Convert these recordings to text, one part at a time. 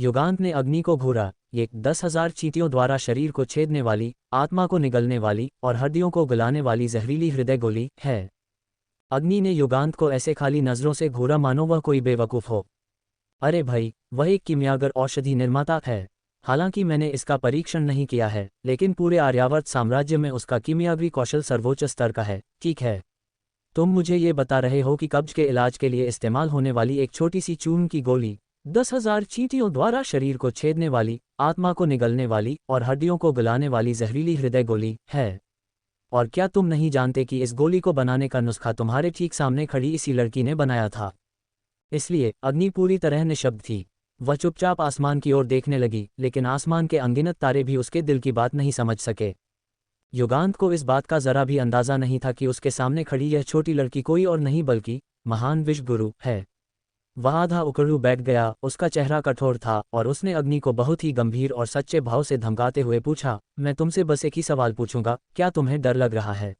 युगांत ने अग्नि को घूरा। ये 10,000 चींटियों द्वारा शरीर को छेदने वाली, आत्मा को निगलने वाली और हड्डियों को गलाने वाली जहरीली हृदय गोली है। अग्नि ने युगांत को ऐसे खाली नजरों से घूरा मानो वह कोई बेवकूफ हो। अरे भाई, वह एक कीमियागर औषधि निर्माता है। हालांकि मैंने इसका परीक्षण नहीं किया है, लेकिन पूरे आर्यावर्त साम्राज्य में उसका कीमियागरी कौशल सर्वोच्च स्तर का है। ठीक है, तुम मुझे ये बता रहे हो कि कब्ज के इलाज के लिए इस्तेमाल होने वाली एक छोटी सी चूर्ण की गोली 10,000 चींटियों द्वारा शरीर को छेदने वाली, आत्मा को निगलने वाली और हड्डियों को गलाने वाली जहरीली हृदय गोली है। और क्या तुम नहीं जानते कि इस गोली को बनाने का नुस्खा तुम्हारे ठीक सामने खड़ी इसी लड़की ने बनाया था? इसलिए अग्नि पूरी तरह निशब्द थी। वह चुपचाप आसमान की ओर देखने लगी, लेकिन आसमान के अनगिनत तारे भी उसके दिल की बात नहीं समझ सके। युगांत को इस बात का जरा भी अंदाजा नहीं था कि उसके सामने खड़ी यह छोटी लड़की कोई और नहीं बल्कि महान विश्वगुरु है। वह आधा उकड़ू बैठ गया, उसका चेहरा कठोर था और उसने अग्नि को बहुत ही गंभीर और सच्चे भाव से धमकाते हुए पूछा, मैं तुमसे बस एक ही सवाल पूछूंगा, क्या तुम्हें डर लग रहा है?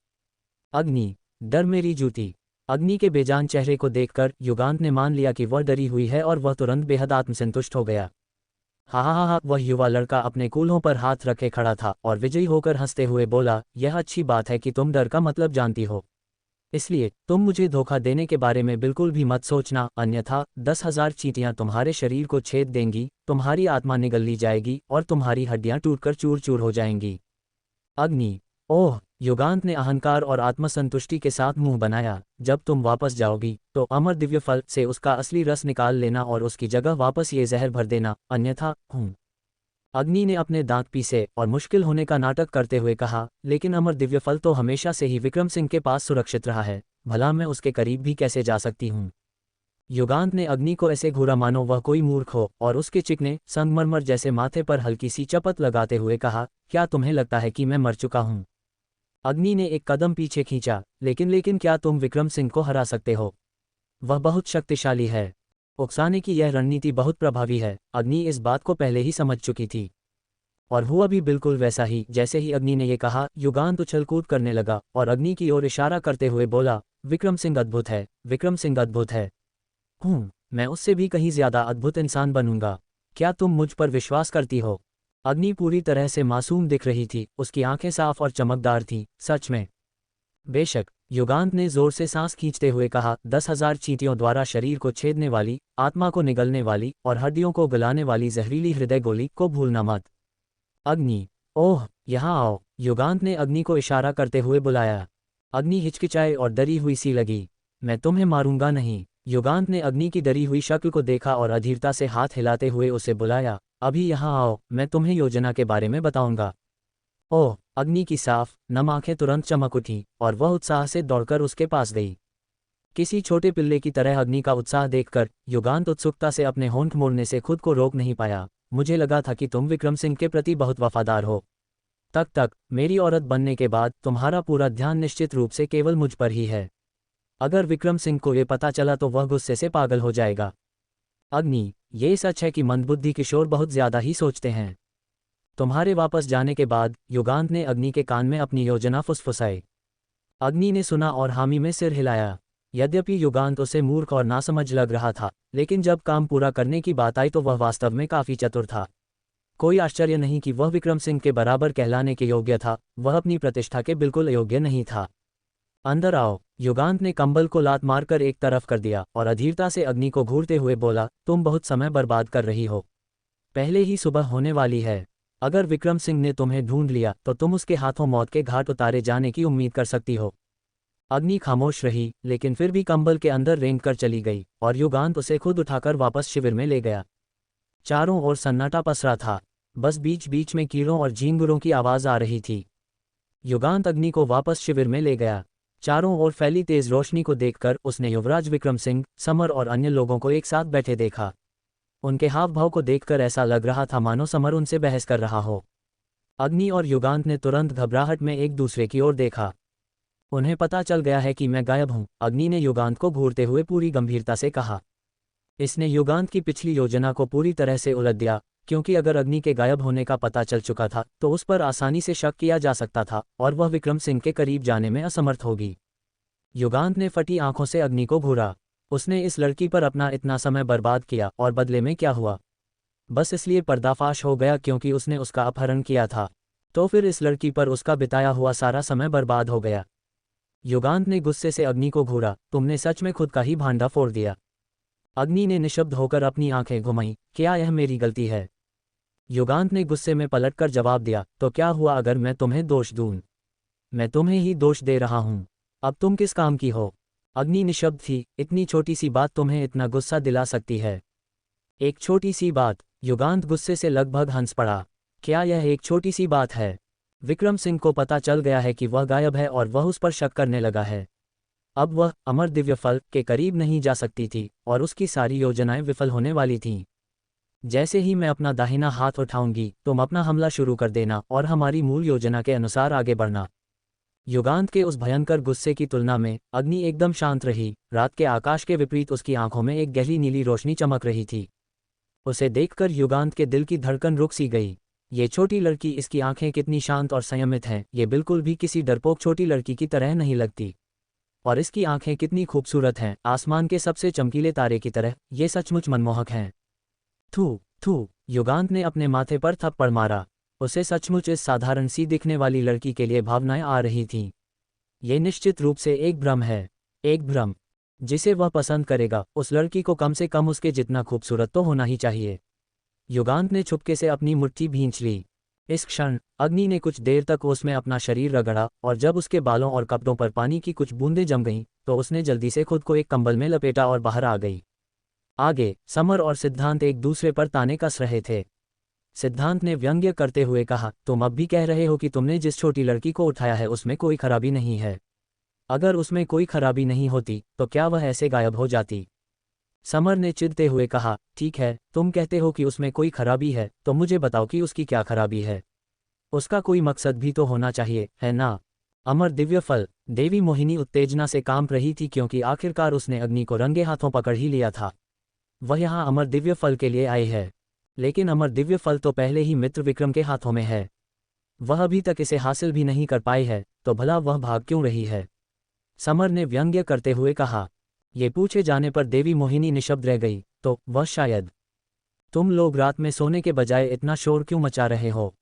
अग्नि, डर मेरी जूती। अग्नि के बेजान चेहरे को देखकर युगांत ने मान लिया कि वह डरी हुई है और वह तुरंत बेहद आत्मसंतुष्ट हो गया। हा, वह युवा लड़का अपने कूल्हों पर हाथ रखे खड़ा था और विजयी होकर हंसते हुए बोला, यह अच्छी बात है कि तुम डर का मतलब जानती हो। इसलिए तुम मुझे धोखा देने के बारे में बिल्कुल भी मत सोचना, अन्यथा 10,000 चींटियां तुम्हारे शरीर को छेद देंगी, तुम्हारी आत्मा निगल ली जाएगी और तुम्हारी हड्डियां टूटकर चूर चूर हो जाएंगी। अग्नि, ओह! युगांत ने अहंकार और आत्मसंतुष्टि के साथ मुंह बनाया, जब तुम वापस जाओगी तो अमर दिव्य फल से उसका असली रस निकाल लेना और उसकी जगह वापस ये जहर भर देना, अन्यथा अग्नि ने अपने दांत पीसे और मुश्किल होने का नाटक करते हुए कहा, लेकिन अमर दिव्य फल तो हमेशा से ही विक्रम सिंह के पास सुरक्षित रहा है, भला मैं उसके करीब भी कैसे जा सकती हूँ? युगांत ने अग्नि को ऐसे घूरा मानो वह कोई मूर्ख हो और उसके चिकने संगमरमर जैसे माथे पर हल्की सी चपत लगाते हुए कहा, क्या तुम्हें लगता है कि मैं मर चुका हूँ? अग्नि ने एक कदम पीछे खींचा, लेकिन क्या तुम विक्रम सिंह को हरा सकते हो? वह बहुत शक्तिशाली है। उकसाने की यह रणनीति बहुत प्रभावी है। अग्नि इस बात को पहले ही समझ चुकी थी। और हुआ भी बिल्कुल वैसा ही। जैसे ही अग्नि ने यह कहा, युगांत उछल कूद करने लगा और अग्नि की ओर इशारा करते हुए बोला, विक्रम सिंह अद्भुत है, विक्रम सिंह अद्भुत है। मैं उससे भी कहीं ज्यादा अद्भुत इंसान बनूंगा। क्या तुम मुझ पर विश्वास करती हो? अग्नि पूरी तरह से मासूम दिख रही थी, उसकी आंखें साफ और चमकदार थीं। सच में? बेशक, युगांत ने जोर से सांस खींचते हुए कहा, 10,000 चींटियों द्वारा शरीर को छेदने वाली, आत्मा को निगलने वाली और हड्डियों को गलाने वाली जहरीली हृदय गोली को भूलना मत। अग्नि, ओह, यहाँ आओ। युगांत ने अग्नि को इशारा करते हुए बुलाया। अग्नि हिचकिचाए और डरी हुई सी लगी। मैं तुम्हें मारूंगा नहीं। युगांत ने अग्नि की डरी हुई शक्ल को देखा और अधीरता से हाथ हिलाते हुए उसे बुलाया, अभी यहाँ आओ, मैं तुम्हें योजना के बारे में बताऊंगा। ओह! अग्नि की साफ, नम आंखें तुरंत चमक उठीं और वह उत्साह से दौड़कर उसके पास गई। किसी छोटे पिल्ले की तरह अग्नि का उत्साह देखकर युगांत उत्सुकता से अपने होंठ मोड़ने से खुद को रोक नहीं पाया। मुझे लगा था कि तुम विक्रम सिंह के प्रति बहुत वफादार हो। तक मेरी औरत बनने के बाद तुम्हारा पूरा ध्यान निश्चित रूप से केवल मुझ पर ही है। अगर विक्रम सिंह को ये पता चला तो वह गुस्से से पागल हो जाएगा। अग्नि, ये सच है कि मंदबुद्धि किशोर बहुत ज्यादा ही सोचते हैं। तुम्हारे वापस जाने के बाद युगांत ने अग्नि के कान में अपनी योजना फुसफुसाई। अग्नि ने सुना और हामी में सिर हिलाया। यद्यपि युगांत उसे मूर्ख और नासमझ लग रहा था, लेकिन जब काम पूरा करने की बात आई तो वह वास्तव में काफी चतुर था। कोई आश्चर्य नहीं कि वह विक्रम सिंह के बराबर कहलाने के योग्य था, वह अपनी प्रतिष्ठा के बिल्कुल अयोग्य नहीं था। अंदर आओ। युगांत ने कंबल को लात मारकर एक तरफ कर दिया और अधीरता से अग्नि को घूरते हुए बोला, तुम बहुत समय बर्बाद कर रही हो। पहले ही सुबह होने वाली है। अगर विक्रम सिंह ने तुम्हें ढूंढ लिया तो तुम उसके हाथों मौत के घाट उतारे जाने की उम्मीद कर सकती हो। अग्नि खामोश रही, लेकिन फिर भी कंबल के अंदर रेंग कर चली गई और युगांत उसे खुद उठाकर वापस शिविर में ले गया। चारों ओर सन्नाटा पसरा था, बस बीच बीच में कीड़ों और झींगुरों की आवाज आ रही थी। युगांत अग्नि को वापस शिविर में ले गया। चारों ओर फैली तेज रोशनी को देखकर उसने युवराज विक्रम सिंह, समर और अन्य लोगों को एक साथ बैठे देखा। उनके हाव भाव को देखकर ऐसा लग रहा था मानो समर उनसे बहस कर रहा हो। अग्नि और युगांत ने तुरंत घबराहट में एक दूसरे की ओर देखा। उन्हें पता चल गया है कि मैं गायब हूं, अग्नि ने युगांत को घूरते हुए पूरी गंभीरता से कहा। इसने युगांत की पिछली योजना को पूरी तरह से उलट दिया, क्योंकि अगर अग्नि के गायब होने का पता चल चुका था तो उस पर आसानी से शक किया जा सकता था और वह विक्रम सिंह के करीब जाने में असमर्थ होगी। युगांत ने फटी आंखों से अग्नि को घूरा। उसने इस लड़की पर अपना इतना समय बर्बाद किया और बदले में क्या हुआ? बस इसलिए पर्दाफाश हो गया क्योंकि उसने उसका अपहरण किया था। तो फिर इस लड़की पर उसका बिताया हुआ सारा समय बर्बाद हो गया। युगांत ने गुस्से से अग्नि को घूरा, तुमने सच में खुद का ही भांडा फोड़ दिया। अग्नि ने निशब्द होकर अपनी आंखें घुमाई, क्या यह मेरी गलती है? युगांत ने गुस्से में पलटकर जवाब दिया, तो क्या हुआ अगर मैं तुम्हें दोष दूं? मैं तुम्हें ही दोष दे रहा हूं। अब तुम किस काम की हो? अग्नि निशब्द थी, इतनी छोटी सी बात तुम्हें इतना गुस्सा दिला सकती है? एक छोटी सी बात? युगांत गुस्से से लगभग हंस पड़ा। क्या यह एक छोटी सी बात है? विक्रम सिंह को पता चल गया है कि वह गायब है और वह उस पर शक करने लगा है। अब वह अमर दिव्य फल के करीब नहीं जा सकती थी और उसकी सारी योजनाएं विफल होने वाली थीं। जैसे ही मैं अपना दाहिना हाथ उठाऊंगी, तुम अपना हमला शुरू कर देना और हमारी मूल योजना के अनुसार आगे बढ़ना। युगांत के उस भयंकर गुस्से की तुलना में अग्नि एकदम शांत रही। रात के आकाश के विपरीत उसकी आंखों में एक गहरी नीली रोशनी चमक रही थी। उसे देखकर युगांत के दिल की धड़कन रुक सी गई। ये छोटी लड़की, इसकी आंखें कितनी शांत और संयमित हैं, ये बिल्कुल भी किसी डरपोक छोटी लड़की की तरह नहीं लगती। और इसकी आंखें कितनी खूबसूरत हैं, आसमान के सबसे चमकीले तारे की तरह, ये सचमुच मनमोहक हैं। थू थू, युगांत ने अपने माथे पर थप्पड़ मारा। उसे सचमुच इस साधारण सी दिखने वाली लड़की के लिए भावनाएं आ रही थीं। ये निश्चित रूप से एक भ्रम है, एक भ्रम। जिसे वह पसंद करेगा, उस लड़की को कम से कम उसके जितना खूबसूरत तो होना ही चाहिए। युगांत ने चुपके से अपनी मुट्ठी भींच ली। इस क्षण अग्नि ने कुछ देर तक उसमें अपना शरीर रगड़ा और जब उसके बालों और कपड़ों पर पानी की कुछ बूंदें जम गईं, तो उसने जल्दी से खुद को एक कंबल में लपेटा और बाहर आ गई। आगे समर और सिद्धांत एक दूसरे पर ताने कस रहे थे। सिद्धांत ने व्यंग्य करते हुए कहा, तुम अब भी कह रहे हो कि तुमने जिस छोटी लड़की को उठाया है उसमें कोई खराबी नहीं है। अगर उसमें कोई खराबी नहीं होती तो क्या वह ऐसे गायब हो जाती? समर ने चिढ़ते हुए कहा, ठीक है, तुम कहते हो कि उसमें कोई खराबी है, तो मुझे बताओ कि उसकी क्या खराबी है। उसका कोई मकसद भी तो होना चाहिए, है ना? अमर दिव्य फल। देवी मोहिनी उत्तेजना से कांप रही थी क्योंकि आखिरकार उसने अग्नि को रंगे हाथों पकड़ ही लिया था। वह यहाँ अमर दिव्य फल के लिए आए है, लेकिन अमर दिव्य फल तो पहले ही मित्र विक्रम के हाथों में है। वह अभी तक इसे हासिल भी नहीं कर पाई है, तो भला वह भाग क्यों रही है? समर ने व्यंग्य करते हुए कहा। ये पूछे जाने पर देवी मोहिनी निशब्द रह गई। तो वह शायद। तुम लोग रात में सोने के बजाय इतना शोर क्यों मचा रहे हो?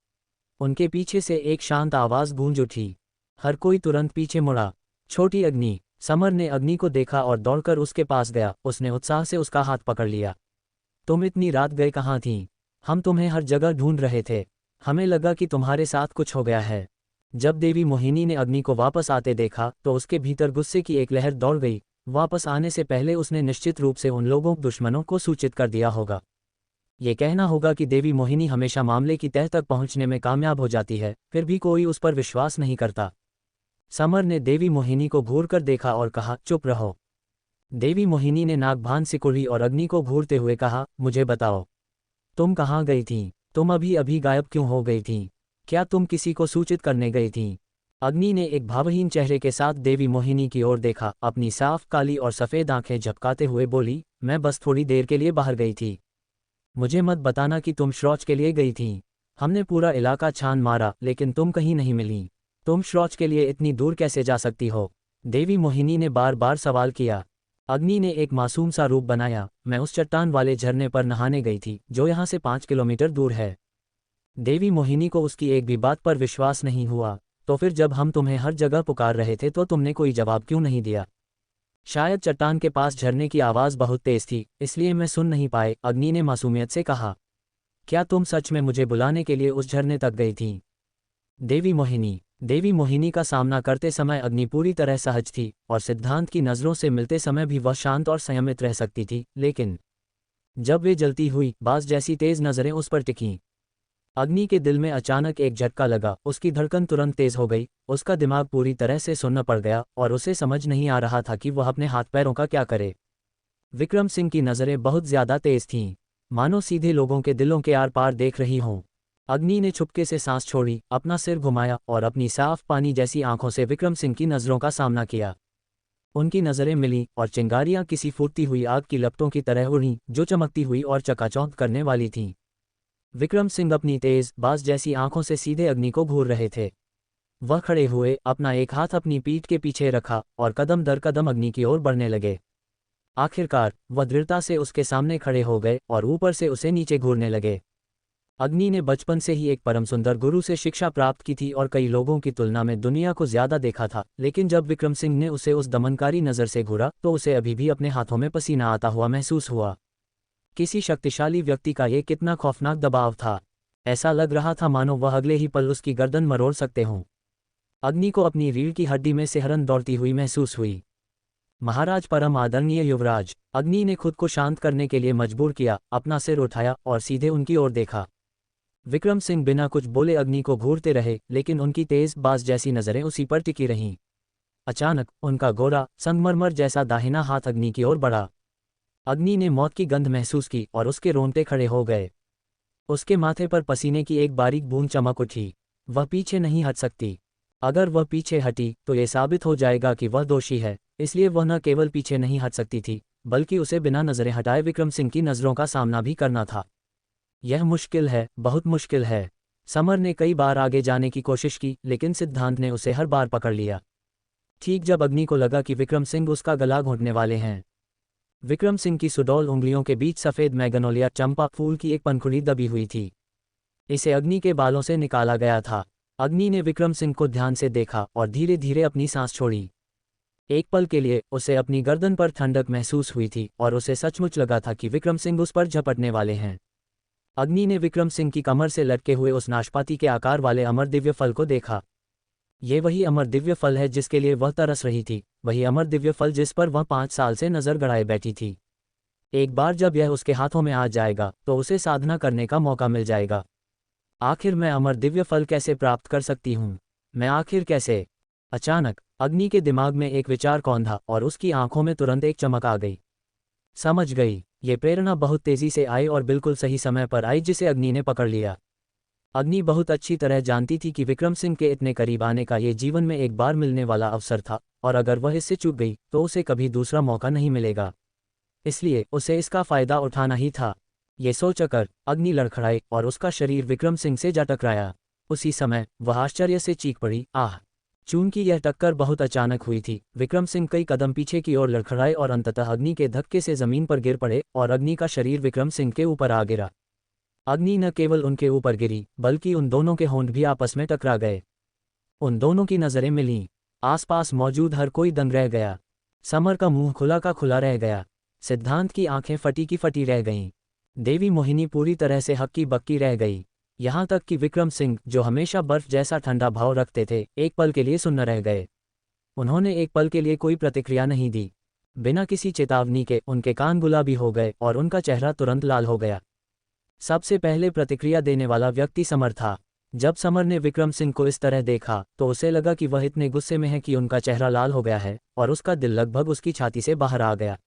उनके पीछे से एक शांत आवाज गूंज उठी। हर कोई तुरंत पीछे मुड़ा। छोटी अग्नि। समर ने अग्नि को देखा और दौड़कर उसके पास गया। उसने उत्साह से उसका हाथ पकड़ लिया। तुम इतनी रात गए कहाँ थीं? हम तुम्हें हर जगह ढूंढ रहे थे। हमें लगा कि तुम्हारे साथ कुछ हो गया है। जब देवी मोहिनी ने अग्नि को वापस आते देखा तो उसके भीतर गुस्से की एक लहर दौड़ गई। वापस आने से पहले उसने निश्चित रूप से उन लोगों दुश्मनों को सूचित कर दिया होगा। ये कहना होगा कि देवी मोहिनी हमेशा मामले की तह तक पहुंचने में कामयाब हो जाती है, फिर भी कोई उस पर विश्वास नहीं करता। समर ने देवी मोहिनी को घूरकर देखा और कहा, चुप रहो। देवी मोहिनी ने नाक भान सिकुड़ी और अग्नि को घूरते हुए कहा, मुझे बताओ, तुम कहाँ गई थीं? तुम अभी अभी गायब क्यों हो गई थीं? क्या तुम किसी को सूचित करने गई थीं? अग्नि ने एक भावहीन चेहरे के साथ देवी मोहिनी की ओर देखा। अपनी साफ काली और सफ़ेद आंखें झपकाते हुए बोली, मैं बस थोड़ी देर के लिए बाहर गई थी। मुझे मत बताना कि तुम शौच के लिए गई थीं। हमने पूरा इलाका छान मारा लेकिन तुम कहीं नहीं मिली। तुम शौच के लिए इतनी दूर कैसे जा सकती हो? देवी मोहिनी ने बार बार सवाल किया। अग्नि ने एक मासूम सा रूप बनाया, मैं उस चट्टान वाले झरने पर नहाने गई थी जो यहाँ से 5 किलोमीटर दूर है। देवी मोहिनी को उसकी एक भी बात पर विश्वास नहीं हुआ। तो फिर जब हम तुम्हें हर जगह पुकार रहे थे तो तुमने कोई जवाब क्यों नहीं दिया? शायद चट्टान के पास झरने की आवाज़ बहुत तेज थी, इसलिए मैं सुन नहीं पाए, अग्नि ने मासूमियत से कहा। क्या तुम सच में मुझे बुलाने के लिए उस झरने तक गई थीं? देवी मोहिनी का सामना करते समय अग्नि पूरी तरह सहज थी और सिद्धांत की नज़रों से मिलते समय भी वह शांत और संयमित रह सकती थी, लेकिन जब वे जलती हुई बाज जैसी तेज नज़रें उस पर टिकीं, अग्नि के दिल में अचानक एक झटका लगा। उसकी धड़कन तुरंत तेज हो गई, उसका दिमाग पूरी तरह से सुन्न पड़ गया और उसे समझ नहीं आ रहा था कि वह अपने हाथ पैरों का क्या करे। विक्रम सिंह की नज़रें बहुत ज़्यादा तेज थीं, मानो सीधे लोगों के दिलों के आर पार देख रही हों। अग्नि ने चुपके से सांस छोड़ी, अपना सिर घुमाया और अपनी साफ पानी जैसी आंखों से विक्रम सिंह की नज़रों का सामना किया। उनकी नज़रें मिलीं और चिंगारियां किसी फूटती हुई आग की लपटों की तरह उड़ीं जो चमकती हुई और चकाचौंध करने वाली थीं। विक्रम सिंह अपनी तेज बाज जैसी आंखों से सीधे अग्नि को घूर रहे थे। वह खड़े हुए, अपना एक हाथ अपनी पीठ के पीछे रखा और कदम दर कदम अग्नि की ओर बढ़ने लगे। आखिरकार वह दृढ़ता से उसके सामने खड़े हो गए और ऊपर से उसे नीचे घूरने लगे। अग्नि ने बचपन से ही एक परम सुंदर गुरु से शिक्षा प्राप्त की थी और कई लोगों की तुलना में दुनिया को ज्यादा देखा था, लेकिन जब विक्रम सिंह ने उसे उस दमनकारी नज़र से घूरा तो उसे अभी भी अपने हाथों में पसीना आता हुआ महसूस हुआ। किसी शक्तिशाली व्यक्ति का ये कितना खौफनाक दबाव था। ऐसा लग रहा था मानो वह अगले ही पल उसकी गर्दन मरोड़ सकते हों। अग्नि को अपनी रीढ़ की हड्डी में सिहरन दौड़ती हुई महसूस हुई। महाराज, परम आदरणीय युवराज। अग्नि ने खुद को शांत करने के लिए मजबूर किया, अपना सिर उठाया और सीधे उनकी ओर देखा। विक्रम सिंह बिना कुछ बोले अग्नि को घूरते रहे, लेकिन उनकी तेज बाज जैसी नजरें उसी पर टिकी रहीं। अचानक उनका गोरा संगमरमर जैसा दाहिना हाथ अग्नि की ओर बढ़ा। अग्नि ने मौत की गंध महसूस की और उसके रोंगटे खड़े हो गए। उसके माथे पर पसीने की एक बारीक बूंद चमक उठी। वह पीछे नहीं हट सकती। अगर वह पीछे हटी तो ये साबित हो जाएगा कि वह दोषी है, इसलिए वह न केवल पीछे नहीं हट सकती थी, बल्कि उसे बिना नजरें हटाए विक्रम सिंह की नज़रों का सामना भी करना था। यह मुश्किल है, बहुत मुश्किल है। समर ने कई बार आगे जाने की कोशिश की, लेकिन सिद्धांत ने उसे हर बार पकड़ लिया। ठीक जब अग्नि को लगा कि विक्रम सिंह उसका गला घोंटने वाले हैं, विक्रम सिंह की सुडौल उंगलियों के बीच सफ़ेद मैग्नोलिया चंपा फूल की एक पंखुड़ी दबी हुई थी। इसे अग्नि के बालों से निकाला गया था। अग्नि ने विक्रम सिंह को ध्यान से देखा और धीरे धीरे अपनी सांस छोड़ी। एक पल के लिए उसे अपनी गर्दन पर ठंडक महसूस हुई थी और उसे सचमुच लगा था कि विक्रम सिंह उस पर झपटने वाले हैं। अग्नि ने विक्रम सिंह की कमर से लटके हुए उस नाशपाती के आकार वाले अमर दिव्य फल को देखा। ये वही अमर दिव्य फल है जिसके लिए वह तरस रही थी, वही अमर दिव्य फल जिस पर वह 5 साल से नजर गड़ाए बैठी थी। एक बार जब यह उसके हाथों में आ जाएगा तो उसे साधना करने का मौका मिल जाएगा। आखिर मैं अमर दिव्य फल कैसे प्राप्त कर सकती हूँ? मैं आखिर कैसे? अचानक अग्नि के दिमाग में एक विचार कौंधा और उसकी आंखों में तुरंत एक चमक आ गई। समझ गई। ये प्रेरणा बहुत तेजी से आई और बिल्कुल सही समय पर आई, जिसे अग्नि ने पकड़ लिया। अग्नि बहुत अच्छी तरह जानती थी कि विक्रम सिंह के इतने करीब आने का ये जीवन में एक बार मिलने वाला अवसर था, और अगर वह इससे चूक गई तो उसे कभी दूसरा मौका नहीं मिलेगा। इसलिए उसे इसका फायदा उठाना ही था। ये सोचकर अग्नि लड़खड़ाई और उसका शरीर विक्रम सिंह से जा टकराया। उसी समय वह आश्चर्य से चीख पड़ी, आह! चूंकि यह टक्कर बहुत अचानक हुई थी, विक्रम सिंह कई कदम पीछे की ओर लड़खड़ाए और अंततः अग्नि के धक्के से जमीन पर गिर पड़े और अग्नि का शरीर विक्रम सिंह के ऊपर आ गिरा। अग्नि न केवल उनके ऊपर गिरी, बल्कि उन दोनों के होंठ भी आपस में टकरा गए। उन दोनों की नजरें मिलीं। आसपास मौजूद हर कोई दंग रह गया। समर का मुंह खुला का खुला रह गया। सिद्धांत की आंखें फटी की फटी रह गईं। देवी मोहिनी पूरी तरह से हक्की बक्की रह गई। यहाँ तक कि विक्रम सिंह, जो हमेशा बर्फ जैसा ठंडा भाव रखते थे, एक पल के लिए सुन्न रह गए। उन्होंने एक पल के लिए कोई प्रतिक्रिया नहीं दी। बिना किसी चेतावनी के उनके कान गुलाबी हो गए और उनका चेहरा तुरंत लाल हो गया। सबसे पहले प्रतिक्रिया देने वाला व्यक्ति समर था। जब समर ने विक्रम सिंह को इस तरह देखा तो उसे लगा कि वह इतने गुस्से में है कि उनका चेहरा लाल हो गया है और उसका दिल लगभग उसकी छाती से बाहर आ गया।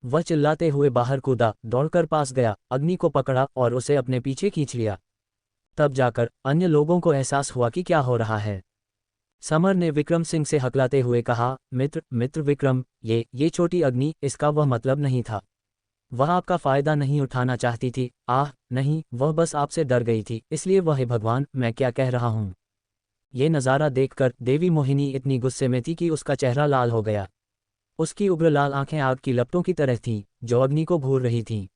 वह चिल्लाते हुए बाहर कूदा, दौड़कर पास गया, अग्नि को पकड़ा और उसे अपने पीछे खींच लिया। तब जाकर अन्य लोगों को एहसास हुआ कि क्या हो रहा है। समर ने विक्रम सिंह से हकलाते हुए कहा, मित्र विक्रम, ये छोटी अग्नि, इसका वह मतलब नहीं था। वह आपका फायदा नहीं उठाना चाहती थी। आह नहीं, वह बस आपसे डर गई थी, इसलिए वह, हे भगवान, मैं क्या कह रहा हूँ। ये नज़ारा देखकर देवी मोहिनी इतनी गुस्से में थी कि उसका चेहरा लाल हो गया। उसकी उग्र लाल आंखें आग की लपटों की तरह थीं, जो अग्नि को घूर रही थीं।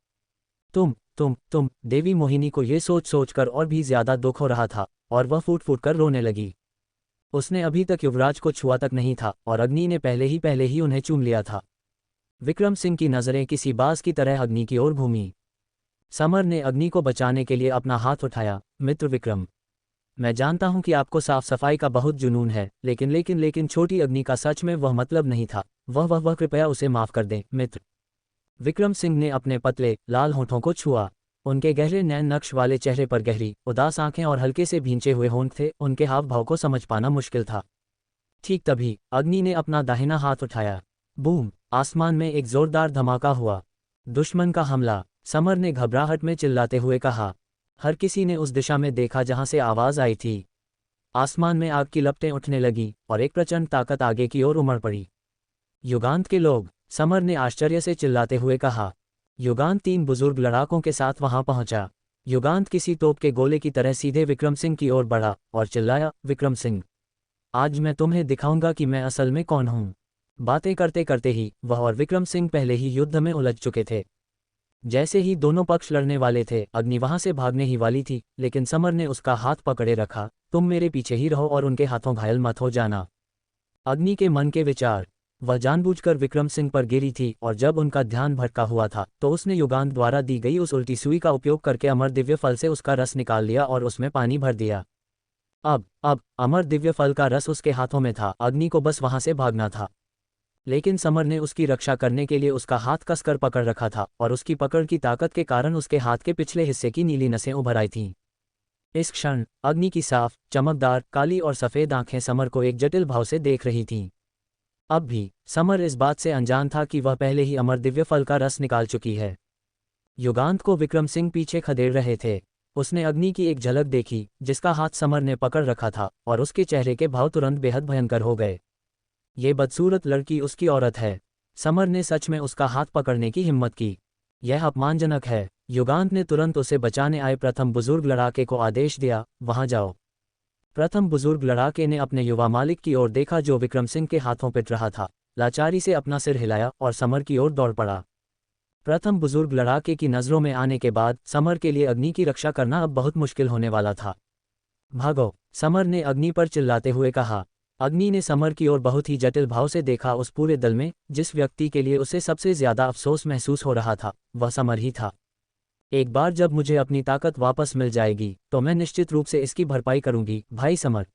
तुम। देवी मोहिनी को ये सोच कर और भी ज्यादा दुख हो रहा था और वह फूट फूट कर रोने लगी। उसने अभी तक युवराज को छुआ तक नहीं था और अग्नि ने पहले ही उन्हें चूम लिया था। विक्रम सिंह की नज़रें किसी बाज की तरह अग्नि की ओर घूमी। समर ने अग्नि को बचाने के लिए अपना हाथ उठाया। मित्र विक्रम, मैं जानता हूं कि आपको साफ सफाई का बहुत जुनून है, लेकिन छोटी अग्नि का सच में वह मतलब नहीं था। वह कृपया उसे माफ कर दें, मित्र। विक्रम सिंह ने अपने पतले लाल होठों को छुआ। उनके गहरे नैन नक्श वाले चेहरे पर गहरी उदास आंखें और हल्के से भींचे हुए होंठ थे। उनके हाव भाव को समझ पाना मुश्किल था। ठीक तभी अग्नि ने अपना दाहिना हाथ उठाया। बूम! आसमान में एक जोरदार धमाका हुआ। दुश्मन का हमला! समर ने घबराहट में चिल्लाते हुए कहा। हर किसी ने उस दिशा में देखा जहां से आवाज आई थी। आसमान में आग की लपटें उठने लगी और एक प्रचंड ताकत आगे की ओर उमड़ पड़ी। युगांत के लोग! समर ने आश्चर्य से चिल्लाते हुए कहा। युगांत 3 बुजुर्ग लड़ाकों के साथ वहां पहुंचा। युगांत किसी तोप के गोले की तरह सीधे विक्रम सिंह की ओर बढ़ा और चिल्लाया, विक्रम सिंह, आज मैं तुम्हें दिखाऊंगा कि मैं असल में कौन हूं। बातें करते करते ही वह और विक्रम सिंह पहले ही युद्ध में उलझ चुके थे। जैसे ही दोनों पक्ष लड़ने वाले थे, अग्नि वहां से भागने ही वाली थी, लेकिन समर ने उसका हाथ पकड़े रखा। तुम मेरे पीछे ही रहो और उनके हाथों घायल मत हो जाना। अग्नि के मन के विचार। वह जानबूझकर विक्रम सिंह पर गिरी थी, और जब उनका ध्यान भटका हुआ था तो उसने युगांत द्वारा दी गई उस उल्टी सुई का उपयोग करके अमर दिव्य फल से उसका रस निकाल लिया और उसमें पानी भर दिया। अब अमर दिव्य फल का रस उसके हाथों में था। अग्नि को बस वहां से भागना था, लेकिन समर ने उसकी रक्षा करने के लिए उसका हाथ कसकर पकड़ रखा था, और उसकी पकड़ की ताकत के कारण उसके हाथ के पिछले हिस्से की नीली नसें उभर आई थीं। इस क्षण अग्नि की साफ, चमकदार, काली और सफ़ेद आंखें समर को एक जटिल भाव से देख रही थीं। अब भी समर इस बात से अनजान था कि वह पहले ही अमर दिव्य फल का रस निकाल चुकी है। युगांत को विक्रम सिंह पीछे खदेड़ रहे थे। उसने अग्नि की एक झलक देखी, जिसका हाथ समर ने पकड़ रखा था, और उसके चेहरे के भाव तुरंत बेहद भयंकर हो गए। ये बदसूरत लड़की उसकी औरत है। समर ने सच में उसका हाथ पकड़ने की हिम्मत की। यह अपमानजनक है। युगांत ने तुरंत उसे बचाने आए प्रथम बुजुर्ग लड़ाके को आदेश दिया, वहां जाओ। प्रथम बुजुर्ग लड़ाके ने अपने युवा मालिक की ओर देखा जो विक्रम सिंह के हाथों पिट रहा था, लाचारी से अपना सिर हिलाया और समर की ओर दौड़ पड़ा। प्रथम बुजुर्ग लड़ाके की नज़रों में आने के बाद समर के लिए अग्नि की रक्षा करना अब बहुत मुश्किल होने वाला था। भागो, समर ने अग्नि पर चिल्लाते हुए कहा। अग्नि ने समर की ओर बहुत ही जटिल भाव से देखा। उस पूरे दल में जिस व्यक्ति के लिए उसे सबसे ज्यादा अफसोस महसूस हो रहा था, वह समर ही था। एक बार जब मुझे अपनी ताकत वापस मिल जाएगी तो मैं निश्चित रूप से इसकी भरपाई करूंगी, भाई समर।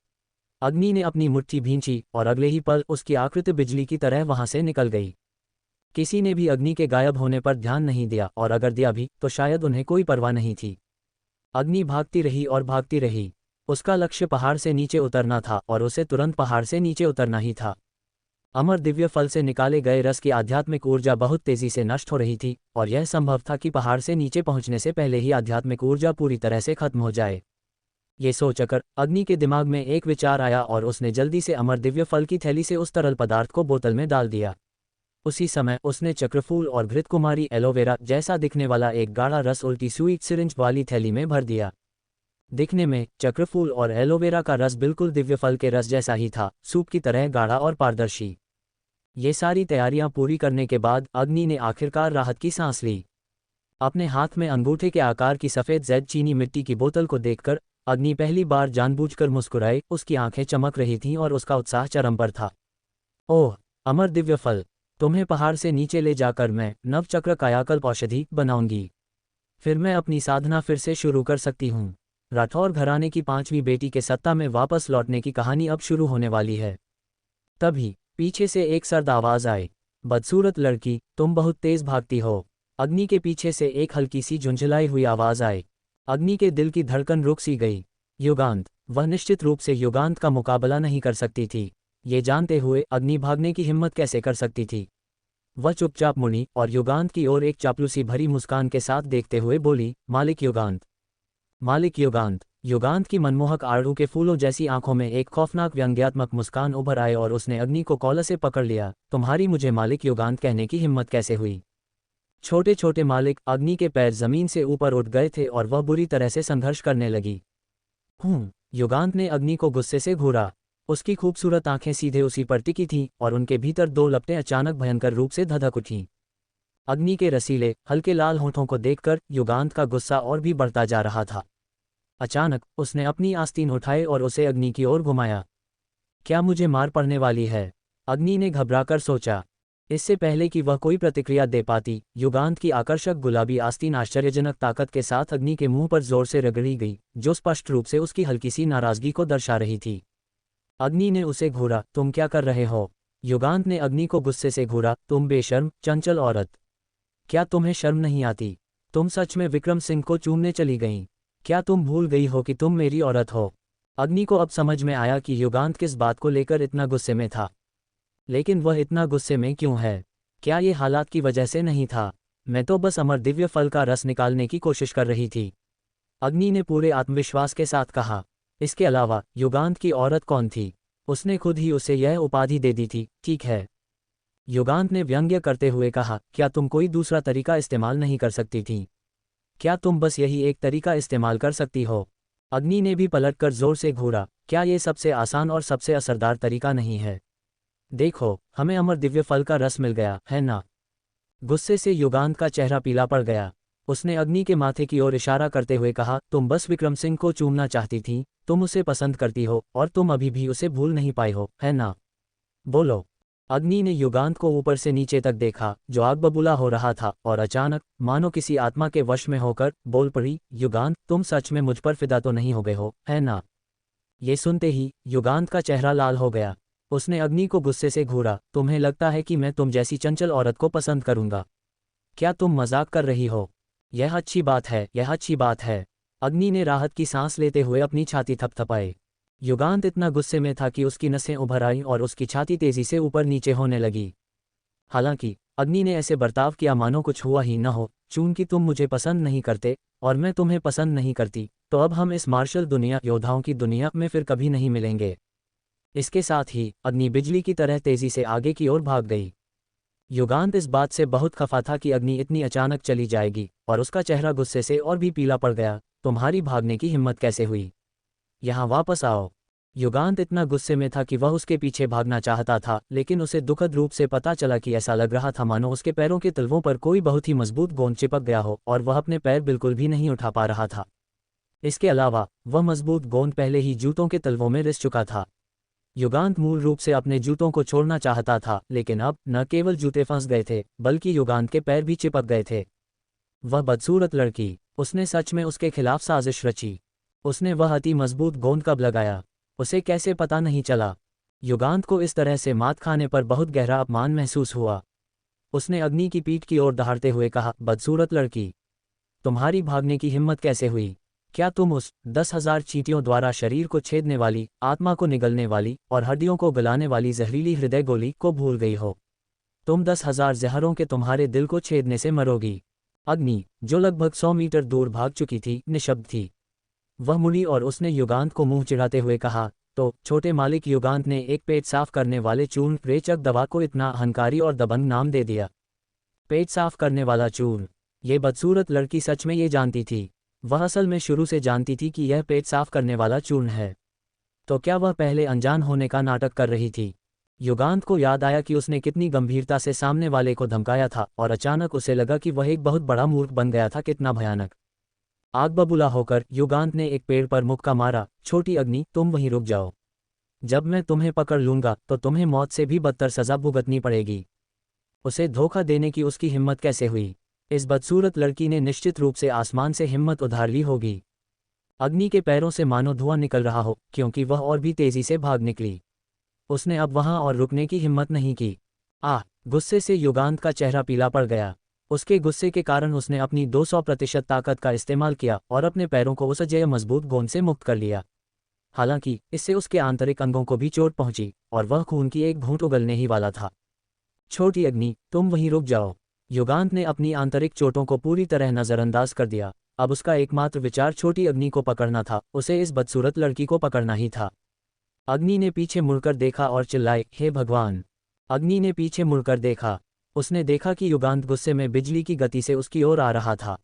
अग्नि ने अपनी मुट्ठी भींची और अगले ही पल उसकी आकृति बिजली की तरह वहां से निकल गई। किसी ने भी अग्नि के गायब होने पर ध्यान नहीं दिया, और अगर दिया भी तो शायद उन्हें कोई परवाह नहीं थी। अग्नि भागती रही और भागती रही। उसका लक्ष्य पहाड़ से नीचे उतरना था, और उसे तुरंत पहाड़ से नीचे उतरना ही था। अमर दिव्य फल से निकाले गए रस की आध्यात्मिक ऊर्जा बहुत तेजी से नष्ट हो रही थी, और यह संभव था कि पहाड़ से नीचे पहुंचने से पहले ही आध्यात्मिक ऊर्जा पूरी तरह से खत्म हो जाए। ये सोचकर अग्नि के दिमाग में एक विचार आया, और उसने जल्दी से अमर दिव्य फल की थैली से उस तरल पदार्थ को बोतल में डाल दिया। उसी समय उसने चक्रफूल और घृतकुमारी एलोवेरा जैसा दिखने वाला एक गाढ़ा रस उल्टी सुई सिरिंज वाली थैली में भर दिया। दिखने में चक्रफूल और एलोवेरा का रस बिल्कुल दिव्य फल के रस जैसा ही था, सूप की तरह गाढ़ा और पारदर्शी। ये सारी तैयारियां पूरी करने के बाद अग्नि ने आखिरकार राहत की सांस ली। अपने हाथ में अंगूठे के आकार की सफ़ेद जैद चीनी मिट्टी की बोतल को देखकर अग्नि पहली बार जानबूझकर मुस्कुराए। उसकी आंखें चमक रही थीं और उसका उत्साह चरम पर था। ओह, अमर दिव्य फल! तुम्हें पहाड़ से नीचे ले जाकर मैं नवचक्र कायाकल्प औषधि बनाऊंगी। फिर मैं अपनी साधना फिर से शुरू कर सकती हूँ। राठौर घराने की 5वीं बेटी के सत्ता में वापस लौटने की कहानी अब शुरू होने वाली है। तभी पीछे से एक सर्द आवाज आई, बदसूरत लड़की, तुम बहुत तेज भागती हो। अग्नि के पीछे से एक हल्की सी झुंझलाई हुई आवाज आई। अग्नि के दिल की धड़कन रुक सी गई। युगांत! वह निश्चित रूप से युगांत का मुकाबला नहीं कर सकती थी। ये जानते हुए अग्नि भागने की हिम्मत कैसे कर सकती थी। वह चुपचाप मुड़ी और युगांत की ओर एक चापलूसी भरी मुस्कान के साथ देखते हुए बोली, मालिक युगांत। मालिक युगांत! युगांत की मनमोहक आड़ू के फूलों जैसी आंखों में एक खौफनाक व्यंग्यात्मक मुस्कान उभर आए और उसने अग्नि को कॉलर से पकड़ लिया। तुम्हारी मुझे मालिक युगांत कहने की हिम्मत कैसे हुई? छोटे छोटे मालिक! अग्नि के पैर जमीन से ऊपर उठ गए थे और वह बुरी तरह से संघर्ष करने लगी। युगांत ने अग्नि को गुस्से से घूरा। उसकी खूबसूरत आंखें सीधे उसी पर टिकी थीं और उनके भीतर दो लपटें अचानक भयंकर रूप से धधक उठीं। अग्नि के रसीले, हल्के लाल होठों को देखकर युगांत का गुस्सा और भी बढ़ता जा रहा था। अचानक उसने अपनी आस्तीन उठाए और उसे अग्नि की ओर घुमाया। क्या मुझे मार पड़ने वाली है? अग्नि ने घबराकर सोचा। इससे पहले कि वह कोई प्रतिक्रिया दे पाती, युगांत की आकर्षक गुलाबी आस्तीन आश्चर्यजनक ताकत के साथ अग्नि के मुंह पर जोर से रगड़ी गई, जो स्पष्ट रूप से उसकी हल्की सी नाराजगी को दर्शा रही थी। अग्नि ने उसे घूरा। तुम क्या कर रहे हो? युगांत ने अग्नि को गुस्से से घूरा। तुम बेशर्म, चंचल औरत! क्या तुम्हें शर्म नहीं आती? तुम सच में विक्रम सिंह को चूमने चली गईं? क्या तुम भूल गई हो कि तुम मेरी औरत हो? अग्नि को अब समझ में आया कि युगांत किस बात को लेकर इतना गुस्से में था। लेकिन वह इतना गुस्से में क्यों है? क्या ये हालात की वजह से नहीं था? मैं तो बस अमर दिव्य फल का रस निकालने की कोशिश कर रही थी, अग्नि ने पूरे आत्मविश्वास के साथ कहा। इसके अलावा युगांत की औरत कौन थी? उसने खुद ही उसे यह उपाधि दे दी थी। ठीक है, युगांत ने व्यंग्य करते हुए कहा, क्या तुम कोई दूसरा तरीका इस्तेमाल नहीं कर सकती थी? क्या तुम बस यही एक तरीका इस्तेमाल कर सकती हो? अग्नि ने भी पलटकर जोर से घूरा। क्या ये सबसे आसान और सबसे असरदार तरीका नहीं है? देखो, हमें अमर दिव्य फल का रस मिल गया है ना? गुस्से से युगांत का चेहरा पीला पड़ गया। उसने अग्नि के माथे की ओर इशारा करते हुए कहा, तुम बस विक्रम सिंह को चूमना चाहती थी, तुम उसे पसंद करती हो और तुम अभी भी उसे भूल नहीं पाई हो, है ना? बोलो। अग्नि ने युगांत को ऊपर से नीचे तक देखा, जो आग बबूला हो रहा था, और अचानक, मानो किसी आत्मा के वश में होकर, बोल पड़ी, युगांत, तुम सच में मुझ पर फिदा तो नहीं हो गए हो, है ना? ये सुनते ही युगांत का चेहरा लाल हो गया। उसने अग्नि को गुस्से से घूरा, तुम्हें लगता है कि मैं तुम जैसी चंचल औरत को पसंद करूंगा? क्या तुम मजाक कर रही हो? यह अच्छी बात है, यह अच्छी बात है। अग्नि ने राहत की सांस लेते हुए अपनी छाती थपथपाई। युगांत इतना गुस्से में था कि उसकी नसें उभर आईं और उसकी छाती तेजी से ऊपर नीचे होने लगी। हालांकि अग्नि ने ऐसे बर्ताव किया मानो कुछ हुआ ही न हो, चूंकि तुम मुझे पसंद नहीं करते और मैं तुम्हें पसंद नहीं करती, तो अब हम इस मार्शल दुनिया, योद्धाओं की दुनिया में फिर कभी नहीं मिलेंगे। इसके साथ ही अग्नि बिजली की तरह तेजी से आगे की ओर भाग गई। युगांत इस बात से बहुत खफा था कि अग्नि इतनी अचानक चली जाएगी, और उसका चेहरा गुस्से से और भी पीला पड़ गया। तुम्हारी भागने की हिम्मत कैसे हुई? यहाँ वापस आओ। युगांत इतना गुस्से में था कि वह उसके पीछे भागना चाहता था, लेकिन उसे दुखद रूप से पता चला कि ऐसा लग रहा था मानो उसके पैरों के तलवों पर कोई बहुत ही मजबूत गोंद चिपक गया हो और वह अपने पैर बिल्कुल भी नहीं उठा पा रहा था। इसके अलावा वह मजबूत गोंद पहले ही जूतों के तलवों में रिस चुका था। युगांत मूल रूप से अपने जूतों को छोड़ना चाहता था, लेकिन अब न केवल जूते फंस गए थे, बल्कि युगांत के पैर भी चिपक गए थे। वह बदसूरत लड़की, उसने सच में उसके खिलाफ साजिश रची। उसने वह अति मजबूत गोंद कब लगाया? उसे कैसे पता नहीं चला? युगांत को इस तरह से मात खाने पर बहुत गहरा अपमान महसूस हुआ। उसने अग्नि की पीठ की ओर दहाड़ते हुए कहा, बदसूरत लड़की, तुम्हारी भागने की हिम्मत कैसे हुई? क्या तुम उस 10,000 चींटियों द्वारा शरीर को छेदने वाली, आत्मा को निगलने वाली और हड्डियों को गलाने वाली जहरीली हृदय गोली को भूल गई हो? तुम 10,000 जहरों के तुम्हारे दिल को छेदने से मरोगी। अग्नि, जो लगभग 100 मीटर दूर भाग चुकी थी, निशब्द थी। वह मुड़ी और उसने युगांत को मुंह चिढ़ाते हुए कहा, तो छोटे मालिक। युगांत ने एक पेट साफ करने वाले चूर्ण रेचक दवा को इतना अहंकारी और दबंग नाम दे दिया। पेट साफ करने वाला चूर्ण। ये बदसूरत लड़की सच में ये जानती थी। वह असल में शुरू से जानती थी कि यह पेट साफ करने वाला चूर्ण है। तो क्या वह पहले अनजान होने का नाटक कर रही थी? युगांत को याद आया कि उसने कितनी गंभीरता से सामने वाले को धमकाया था, और अचानक उसे लगा कि वह एक बहुत बड़ा मूर्ख बन गया था। कितना भयानक! आग बबूला होकर युगांत ने एक पेड़ पर मुक्का मारा, छोटी अग्नि, तुम वहीं रुक जाओ। जब मैं तुम्हें पकड़ लूंगा तो तुम्हें मौत से भी बदतर सजा भुगतनी पड़ेगी। उसे धोखा देने की उसकी हिम्मत कैसे हुई? इस बदसूरत लड़की ने निश्चित रूप से आसमान से हिम्मत उधार ली होगी। अग्नि के पैरों से मानो धुआं निकल रहा हो, क्योंकि वह और भी तेजी से भाग निकली। उसने अब वहां और रुकने की हिम्मत नहीं की। गुस्से से युगांत का चेहरा पीला पड़ गया। उसके गुस्से के कारण उसने अपनी 200% ताकत का इस्तेमाल किया और अपने पैरों को उस अजेय मजबूत गोंद से मुक्त कर लिया। हालांकि इससे उसके आंतरिक अंगों को भी चोट पहुंची और वह खून की एक घूंट उगलने ही वाला था। छोटी अग्नि, तुम वहीं रुक जाओ। युगांत ने अपनी आंतरिक चोटों को पूरी तरह नजरअंदाज कर दिया। अब उसका एकमात्र विचार छोटी अग्नि को पकड़ना था, उसे इस बदसूरत लड़की को पकड़ना ही था। अग्नि ने पीछे मुड़कर देखा और चिल्लाए, हे भगवान! अग्नि ने पीछे मुड़कर देखा। उसने देखा कि युगांत गुस्से में बिजली की गति से उसकी ओर आ रहा था।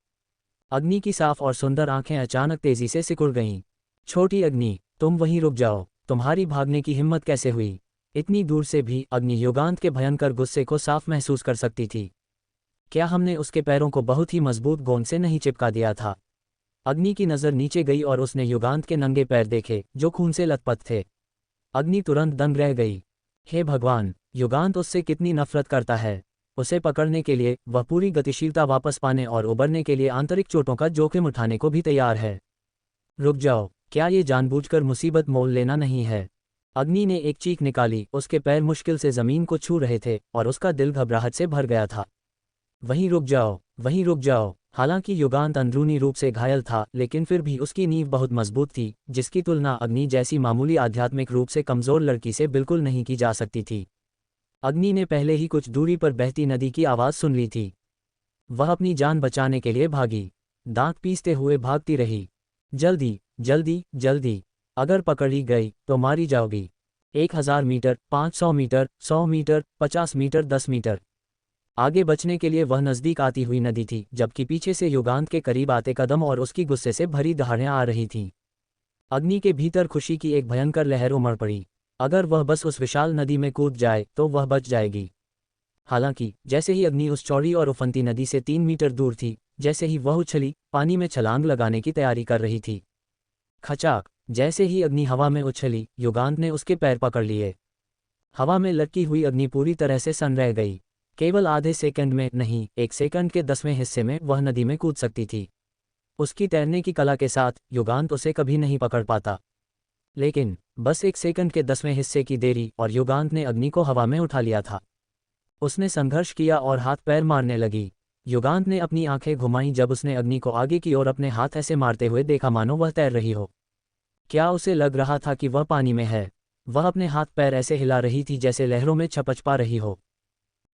अग्नि की साफ और सुंदर आंखें अचानक तेजी से सिकुड़ गईं। छोटी अग्नि, तुम वहीं रुक जाओ। तुम्हारी भागने की हिम्मत कैसे हुई? इतनी दूर से भी अग्नि युगांत के भयंकर गुस्से को साफ महसूस कर सकती थी। क्या हमने उसके पैरों को बहुत ही मजबूत गोंद से नहीं चिपका दिया था? अग्नि की नज़र नीचे गई और उसने युगांत के नंगे पैर देखे, जो खून से लथपथ थे। अग्नि तुरंत दंग रह गई। हे भगवान! युगांत उससे कितनी नफरत करता है। उसे पकड़ने के लिए वह पूरी गतिशीलता वापस पाने और उबरने के लिए आंतरिक चोटों का जोखिम उठाने को भी तैयार है। रुक जाओ, क्या ये जानबूझकर मुसीबत मोल लेना नहीं है? अग्नि ने एक चीख निकाली। उसके पैर मुश्किल से जमीन को छू रहे थे और उसका दिल घबराहट से भर गया था। वहीं रुक जाओ, वहीं रुक जाओ। हालांकि युगांत अंदरूनी रूप से घायल था, लेकिन फिर भी उसकी नींव बहुत मजबूत थी, जिसकी तुलना अग्नि जैसी मामूली आध्यात्मिक रूप से कमजोर लड़की से बिल्कुल नहीं की जा सकती थी। अग्नि ने पहले ही कुछ दूरी पर बहती नदी की आवाज़ सुन ली थी। वह अपनी जान बचाने के लिए भागी, दांत पीसते हुए भागती रही। जल्दी, जल्दी, जल्दी! अगर पकड़ी गई तो मारी जाओगी। 1000 metre, 500 metre, 100 metre, 50 metre, 10 metre. आगे बचने के लिए वह नज़दीक आती हुई नदी थी, जबकि पीछे से युगांत के करीब आते कदम और उसकी गुस्से से भरी दहाड़ें आ रही थीं। अग्नि के भीतर खुशी की एक भयंकर लहर उमड़ पड़ी। अगर वह बस उस विशाल नदी में कूद जाए तो वह बच जाएगी। हालांकि जैसे ही अग्नि उस चौड़ी और उफनती नदी से 3 मीटर दूर थी, जैसे ही वह उछली, पानी में छलांग लगाने की तैयारी कर रही थी। खचाक! जैसे ही अग्नि हवा में उछली, युगांत ने उसके पैर पकड़ लिए। हवा में लटकी हुई अग्नि पूरी तरह से सन्न रह गई। केवल आधे सेकंड में नहीं, 1 सेकंड के 10वें हिस्से में वह नदी में कूद सकती थी। उसकी तैरने की कला के साथ युगांत उसे कभी नहीं पकड़ पाता। लेकिन बस 1 सेकंड के 10वें हिस्से की देरी और युगांत ने अग्नि को हवा में उठा लिया था। उसने संघर्ष किया और हाथ पैर मारने लगी। युगांत ने अपनी आंखें घुमाईं जब उसने अग्नि को आगे की ओर अपने हाथ ऐसे मारते हुए देखा मानो वह तैर रही हो। क्या उसे लग रहा था कि वह पानी में है? वह अपने हाथ पैर ऐसे हिला रही थी जैसे लहरों में छपछपा रही हो।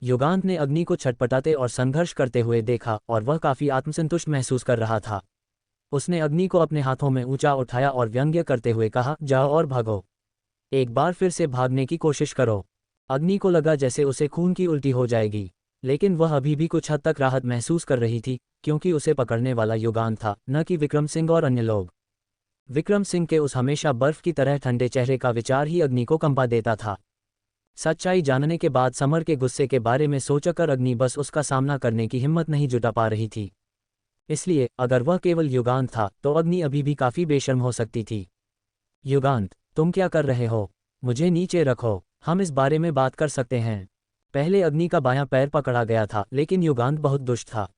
युगांत ने अग्नि को छटपटाते और संघर्ष करते हुए देखा और वह काफी आत्मसंतुष्ट महसूस कर रहा था। उसने अग्नि को अपने हाथों में ऊंचा उठाया और व्यंग्य करते हुए कहा, जाओ और भागो। एक बार फिर से भागने की कोशिश करो। अग्नि को लगा जैसे उसे खून की उल्टी हो जाएगी, लेकिन वह अभी भी कुछ हद तक राहत महसूस कर रही थी, क्योंकि उसे पकड़ने वाला युगांत था, न कि विक्रम सिंह और अन्य लोग। विक्रम सिंह के उस हमेशा बर्फ की तरह ठंडे चेहरे का विचार ही अग्नि को कंपा देता था। सच्चाई जानने के बाद समर के गुस्से के बारे में सोचकर अग्नि बस उसका सामना करने की हिम्मत नहीं जुटा पा रही थी। इसलिए अगर वह केवल युगांत था तो अग्नि अभी भी काफी बेशर्म हो सकती थी। युगांत, तुम क्या कर रहे हो? मुझे नीचे रखो, हम इस बारे में बात कर सकते हैं। पहले अग्नि का बायां पैर पकड़ा गया था, लेकिन युगांत बहुत दुष्ट था।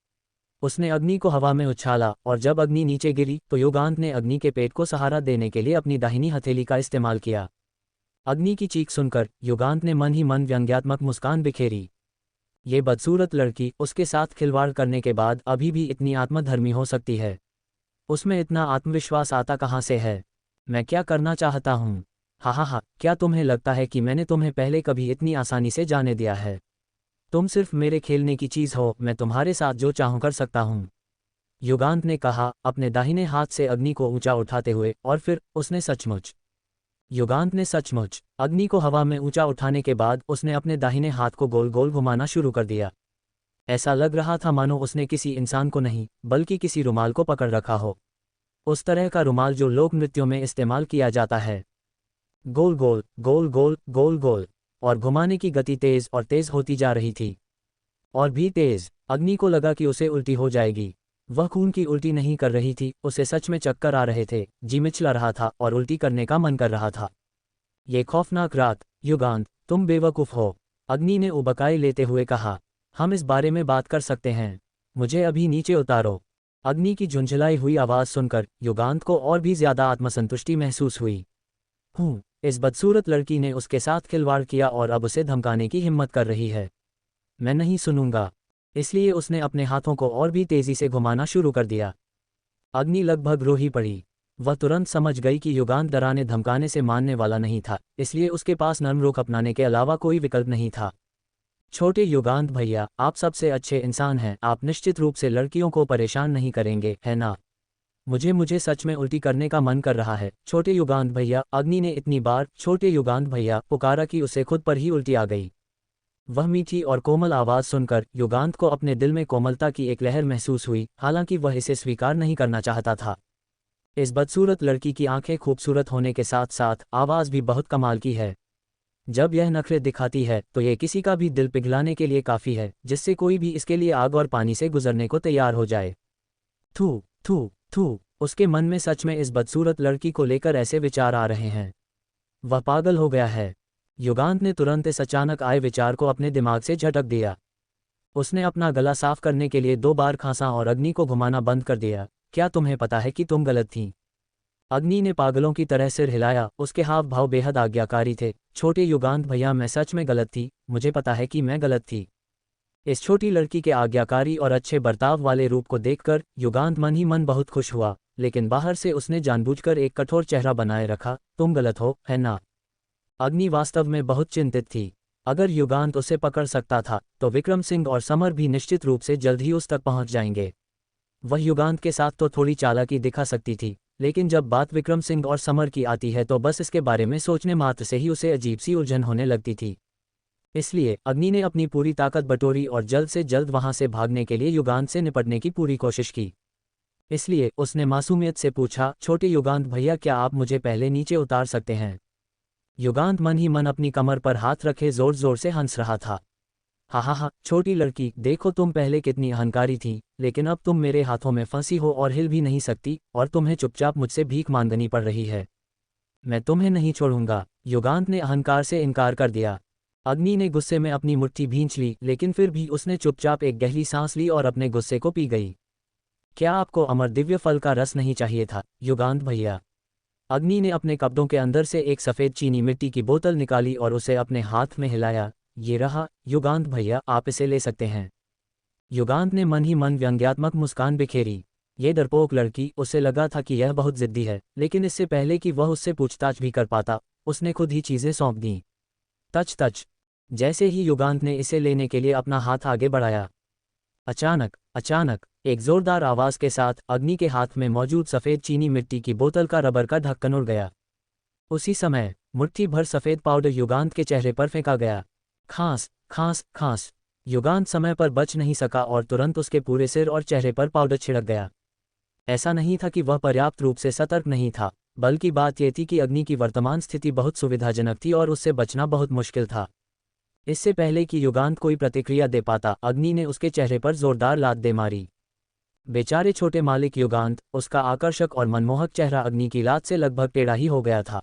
उसने अग्नि को हवा में उछाला और जब अग्नि नीचे गिरी तो युगांत ने अग्नि के पेट को सहारा देने के लिए अपनी दाहिनी हथेली का इस्तेमाल किया। अग्नि की चीख सुनकर युगांत ने मन ही मन व्यंग्यात्मक मुस्कान बिखेरी। ये बदसूरत लड़की उसके साथ खिलवाड़ करने के बाद अभी भी इतनी आत्मधर्मी हो सकती है। उसमें इतना आत्मविश्वास आता कहाँ से है? मैं क्या करना चाहता हूँ? हा, क्या तुम्हें लगता है कि मैंने तुम्हें पहले कभी इतनी आसानी से जाने दिया है? तुम सिर्फ मेरे खेलने की चीज़ हो, मैं तुम्हारे साथ जो चाहूँ कर सकता हूँ। युगांत ने कहा, अपने दाहिने हाथ से अग्नि को ऊंचा उठाते हुए, और फिर युगांत ने सचमुच अग्नि को हवा में ऊंचा उठाने के बाद उसने अपने दाहिने हाथ को गोल गोल घुमाना शुरू कर दिया। ऐसा लग रहा था मानो उसने किसी इंसान को नहीं, बल्कि किसी रुमाल को पकड़ रखा हो। उस तरह का रुमाल जो लोक नृत्यों में इस्तेमाल किया जाता है। गोल गोल गोल गोल गोल गोल, और घुमाने की गति तेज और तेज होती जा रही थी। और भी तेज। अग्नि को लगा कि उसे उल्टी हो जाएगी। वह खून की उल्टी नहीं कर रही थी, उसे सच में चक्कर आ रहे थे, जी मिचला रहा था और उल्टी करने का मन कर रहा था। ये खौफनाक रात। युगांत, तुम बेवकूफ़ हो, अग्नि ने उबकाई लेते हुए कहा। हम इस बारे में बात कर सकते हैं। मुझे अभी नीचे उतारो। अग्नि की झुंझलाई हुई आवाज़ सुनकर युगांत को और भी ज्यादा आत्मसंतुष्टि महसूस हुई। इस बदसूरत लड़की ने उसके साथ खिलवाड़ किया और अब उसे धमकाने की हिम्मत कर रही है। मैं नहीं सुनूंगा। इसलिए उसने अपने हाथों को और भी तेजी से घुमाना शुरू कर दिया। अग्नि लगभग रो ही पड़ी। वह तुरंत समझ गई कि युगांत डराने धमकाने से मानने वाला नहीं था, इसलिए उसके पास नर्म रुख अपनाने के अलावा कोई विकल्प नहीं था। छोटे युगांत भैया, आप सबसे अच्छे इंसान हैं, आप निश्चित रूप से लड़कियों को परेशान नहीं करेंगे, है ना? मुझे सच में उल्टी करने का मन कर रहा है, छोटे युगांत भैया। अग्नि ने इतनी बार छोटे युगांत भैया पुकारा कि उसे खुद पर ही उल्टी आ गई। वह मीठी और कोमल आवाज़ सुनकर युगांत को अपने दिल में कोमलता की एक लहर महसूस हुई, हालांकि वह इसे स्वीकार नहीं करना चाहता था। इस बदसूरत लड़की की आंखें खूबसूरत होने के साथ साथ आवाज़ भी बहुत कमाल की है। जब यह नखरे दिखाती है तो यह किसी का भी दिल पिघलाने के लिए काफ़ी है, जिससे कोई भी इसके लिए आग और पानी से गुजरने को तैयार हो जाए। थू थू थू, उसके मन में सच में इस बदसूरत लड़की को लेकर ऐसे विचार आ रहे हैं। वह पागल हो गया है। युगांत ने तुरंत इस अचानक आए विचार को अपने दिमाग से झटक दिया। उसने अपना गला साफ करने के लिए 2 बार खांसा और अग्नि को घुमाना बंद कर दिया। क्या तुम्हें पता है कि तुम गलत थीं? अग्नि ने पागलों की तरह सिर हिलाया, उसके हाव भाव बेहद आज्ञाकारी थे। छोटे युगांत भैया, मैं सच में गलत थी, मुझे पता है कि मैं गलत थी। इस छोटी लड़की के आज्ञाकारी और अच्छे बर्ताव वाले रूप को देखकर युगांत मन ही मन बहुत खुश हुआ, लेकिन बाहर से उसने जानबूझकर एक कठोर चेहरा बनाए रखा। तुम गलत हो, है ना? अग्नि वास्तव में बहुत चिंतित थी। अगर युगांत उसे पकड़ सकता था तो विक्रम सिंह और समर भी निश्चित रूप से जल्द ही उस तक पहुंच जाएंगे। वह युगांत के साथ तो थोड़ी चालाकी दिखा सकती थी, लेकिन जब बात विक्रम सिंह और समर की आती है तो बस इसके बारे में सोचने मात्र से ही उसे अजीब सी उलझन होने लगती थी। इसलिए अग्नि ने अपनी पूरी ताकत बटोरी और जल्द से जल्द वहां से भागने के लिए युगांत से निपटने की पूरी कोशिश की। इसलिए उसने मासूमियत से पूछा, छोटे युगांत भैया, क्या आप मुझे पहले नीचे उतार सकते हैं? युगांत मन ही मन अपनी कमर पर हाथ रखे जोर जोर से हंस रहा था। हा हा हा, छोटी लड़की, देखो तुम पहले कितनी अहंकारी थी, लेकिन अब तुम मेरे हाथों में फंसी हो और हिल भी नहीं सकती, और तुम्हें चुपचाप मुझसे भीख मांगनी पड़ रही है। मैं तुम्हें नहीं छोड़ूंगा। युगांत ने अहंकार से इनकार कर दिया। अग्नि ने गुस्से में अपनी मुट्ठी भींच ली, लेकिन फिर भी उसने चुपचाप एक गहरी सांस ली और अपने गुस्से को पी गई। क्या आपको अमर दिव्य फल का रस नहीं चाहिए था, युगांत भैया? अग्नि ने अपने कपड़ों के अंदर से एक सफ़ेद चीनी मिट्टी की बोतल निकाली और उसे अपने हाथ में हिलाया। ये रहा, युगांत भैया, आप इसे ले सकते हैं। युगांत ने मन ही मन व्यंग्यात्मक मुस्कान बिखेरी। ये डरपोक लड़की, उसे लगा था कि यह बहुत जिद्दी है, लेकिन इससे पहले कि वह उससे पूछताछ भी कर पाता, उसने खुद ही चीज़ें सौंप दीं। Touch touch. जैसे ही युगांत ने इसे लेने के लिए अपना हाथ आगे बढ़ाया, अचानक अचानक एक जोरदार आवाज के साथ अग्नि के हाथ में मौजूद सफ़ेद चीनी मिट्टी की बोतल का रबर का ढक्कन उड़ गया। उसी समय मुट्ठी भर सफ़ेद पाउडर युगांत के चेहरे पर फेंका गया। खांस खांस खांस। युगांत समय पर बच नहीं सका और तुरंत उसके पूरे सिर और चेहरे पर पाउडर छिड़क गया। ऐसा नहीं था कि वह पर्याप्त रूप से सतर्क नहीं था, बल्कि बात यह थी कि अग्नि की वर्तमान स्थिति बहुत सुविधाजनक थी और उससे बचना बहुत मुश्किल था। इससे पहले कि युगांत कोई प्रतिक्रिया दे पाता, अग्नि ने उसके चेहरे पर जोरदार लात दे मारी। बेचारे छोटे मालिक युगांत, उसका आकर्षक और मनमोहक चेहरा अग्नि की लात से लगभग टेढ़ा ही हो गया था।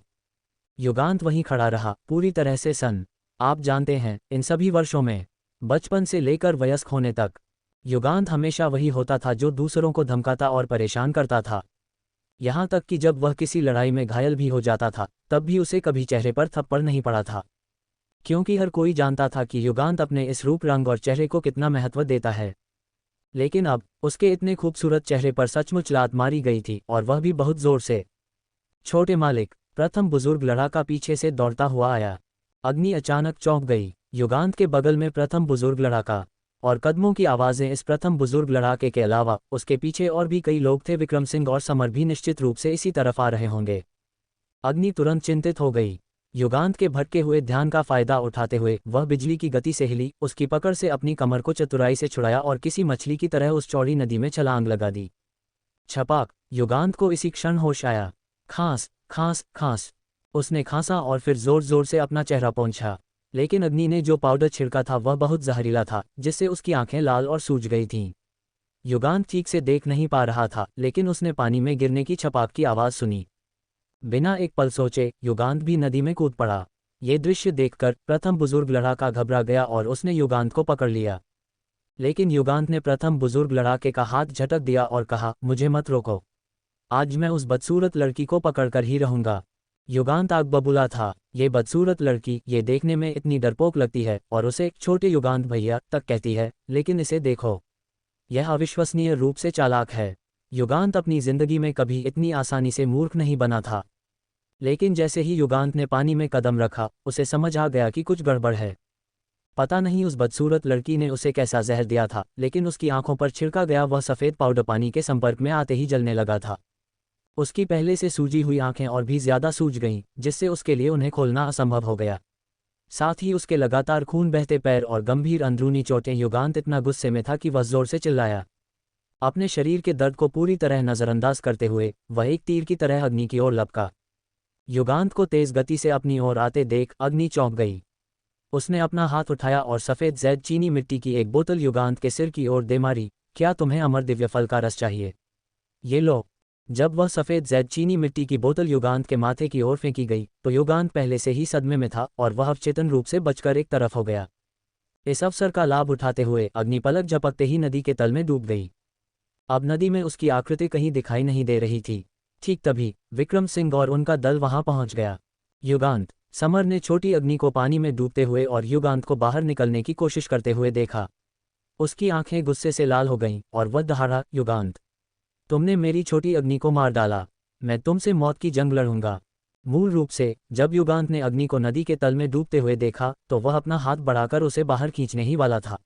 युगांत वहीं खड़ा रहा, पूरी तरह से सन्न। आप जानते हैं, इन सभी वर्षों में, बचपन से लेकर वयस्क होने तक, युगांत हमेशा वही होता था जो दूसरों को धमकाता और परेशान करता था। यहाँ तक कि जब वह किसी लड़ाई में घायल भी हो जाता था, तब भी उसे कभी चेहरे पर थप्पड़ नहीं पड़ा था, क्योंकि हर कोई जानता था कि युगांत अपने इस रूप, रंग और चेहरे को कितना महत्व देता है। लेकिन अब उसके इतने खूबसूरत चेहरे पर सचमुच लात मारी गई थी, और वह भी बहुत जोर से। छोटे मालिक, प्रथम बुजुर्ग लड़ाका पीछे से दौड़ता हुआ आया। अग्नि अचानक चौंक गई। युगांत के बगल में प्रथम बुजुर्ग लड़ाका, और कदमों की आवाज़ें इस प्रथम बुजुर्ग लड़ाके के अलावा उसके पीछे और भी कई लोग थे। विक्रम सिंह और समर भी निश्चित रूप से इसी तरफ आ रहे होंगे। अग्नि तुरंत चिंतित हो गई। युगांत के भटके हुए ध्यान का फायदा उठाते हुए वह बिजली की गति से हिली, उसकी पकड़ से अपनी कमर को चतुराई से छुड़ाया और किसी मछली की तरह उस चौड़ी नदी में छलांग लगा दी। छपाक। युगांत को इसी क्षण होश आया। खांस खांस खांस। उसने खांसा और फिर जोर जोर से अपना चेहरा पोंछा। लेकिन अग्नि ने जो पाउडर छिड़का था वह बहुत जहरीला था, जिससे उसकी आंखें लाल और सूज गई थीं। युगांत ठीक से देख नहीं पा रहा था, लेकिन उसने पानी में गिरने की छपाक की आवाज़ सुनी। बिना एक पल सोचे युगांत भी नदी में कूद पड़ा। ये दृश्य देखकर प्रथम बुजुर्ग लड़ाका घबरा गया और उसने युगांत को पकड़ लिया। लेकिन युगांत ने प्रथम बुजुर्ग लड़ाके का हाथ झटक दिया और कहा, मुझे मत रोको। आज मैं उस बदसूरत लड़की को पकड़कर ही रहूंगा। युगांत आग बबूला था। ये बदसूरत लड़की, ये देखने में इतनी डरपोक लगती है और उसे छोटे युगांत भैया तक कहती है, लेकिन इसे देखो, यह अविश्वसनीय रूप से चालाक है। युगांत अपनी जिंदगी में कभी इतनी आसानी से मूर्ख नहीं बना था। लेकिन जैसे ही युगांत ने पानी में कदम रखा, उसे समझ आ गया कि कुछ गड़बड़ है। पता नहीं उस बदसूरत लड़की ने उसे कैसा जहर दिया था, लेकिन उसकी आंखों पर छिड़का गया वह सफ़ेद पाउडर पानी के संपर्क में आते ही जलने लगा था। उसकी पहले से सूजी हुई आंखें और भी ज्यादा सूज गईं, जिससे उसके लिए उन्हें खोलना असंभव हो गया। साथ ही उसके लगातार खून बहते पैर और गंभीर अंदरूनी चोटें। युगांत इतना गुस्से में था कि वह जोर से चिल्लाया। अपने शरीर के दर्द को पूरी तरह नज़रअंदाज करते हुए वह एक तीर की तरह अग्नि की ओर लपका। युगांत को तेज गति से अपनी ओर आते देख अग्नि चौंक गई। उसने अपना हाथ उठाया और सफ़ेद जैद चीनी मिट्टी की एक बोतल युगांत के सिर की ओर दे मारी। क्या तुम्हें अमर दिव्य फल का रस चाहिए? ये लो। जब वह सफ़ेद जैद चीनी मिट्टी की बोतल युगांत के माथे की ओर फेंकी गई, तो युगांत पहले से ही सदमे में था और वह अवचेतन रूप से बचकर एक तरफ हो गया। इस अवसर का लाभ उठाते हुए अग्नि पलक झपकते ही नदी के तल में डूब गई। अब नदी में उसकी आकृति कहीं दिखाई नहीं दे रही थी। ठीक तभी विक्रम सिंह और उनका दल वहां पहुंच गया। युगांत, समर ने छोटी अग्नि को पानी में डूबते हुए और युगांत को बाहर निकलने की कोशिश करते हुए देखा। उसकी आंखें गुस्से से लाल हो गईं और वह दहाड़ा, युगांत, तुमने मेरी छोटी अग्नि को मार डाला। मैं तुमसे मौत की जंग लड़ूंगा। मूल रूप से जब युगांत ने अग्नि को नदी के तल में डूबते हुए देखा, तो वह अपना हाथ बढ़ाकर उसे बाहर खींचने ही वाला था।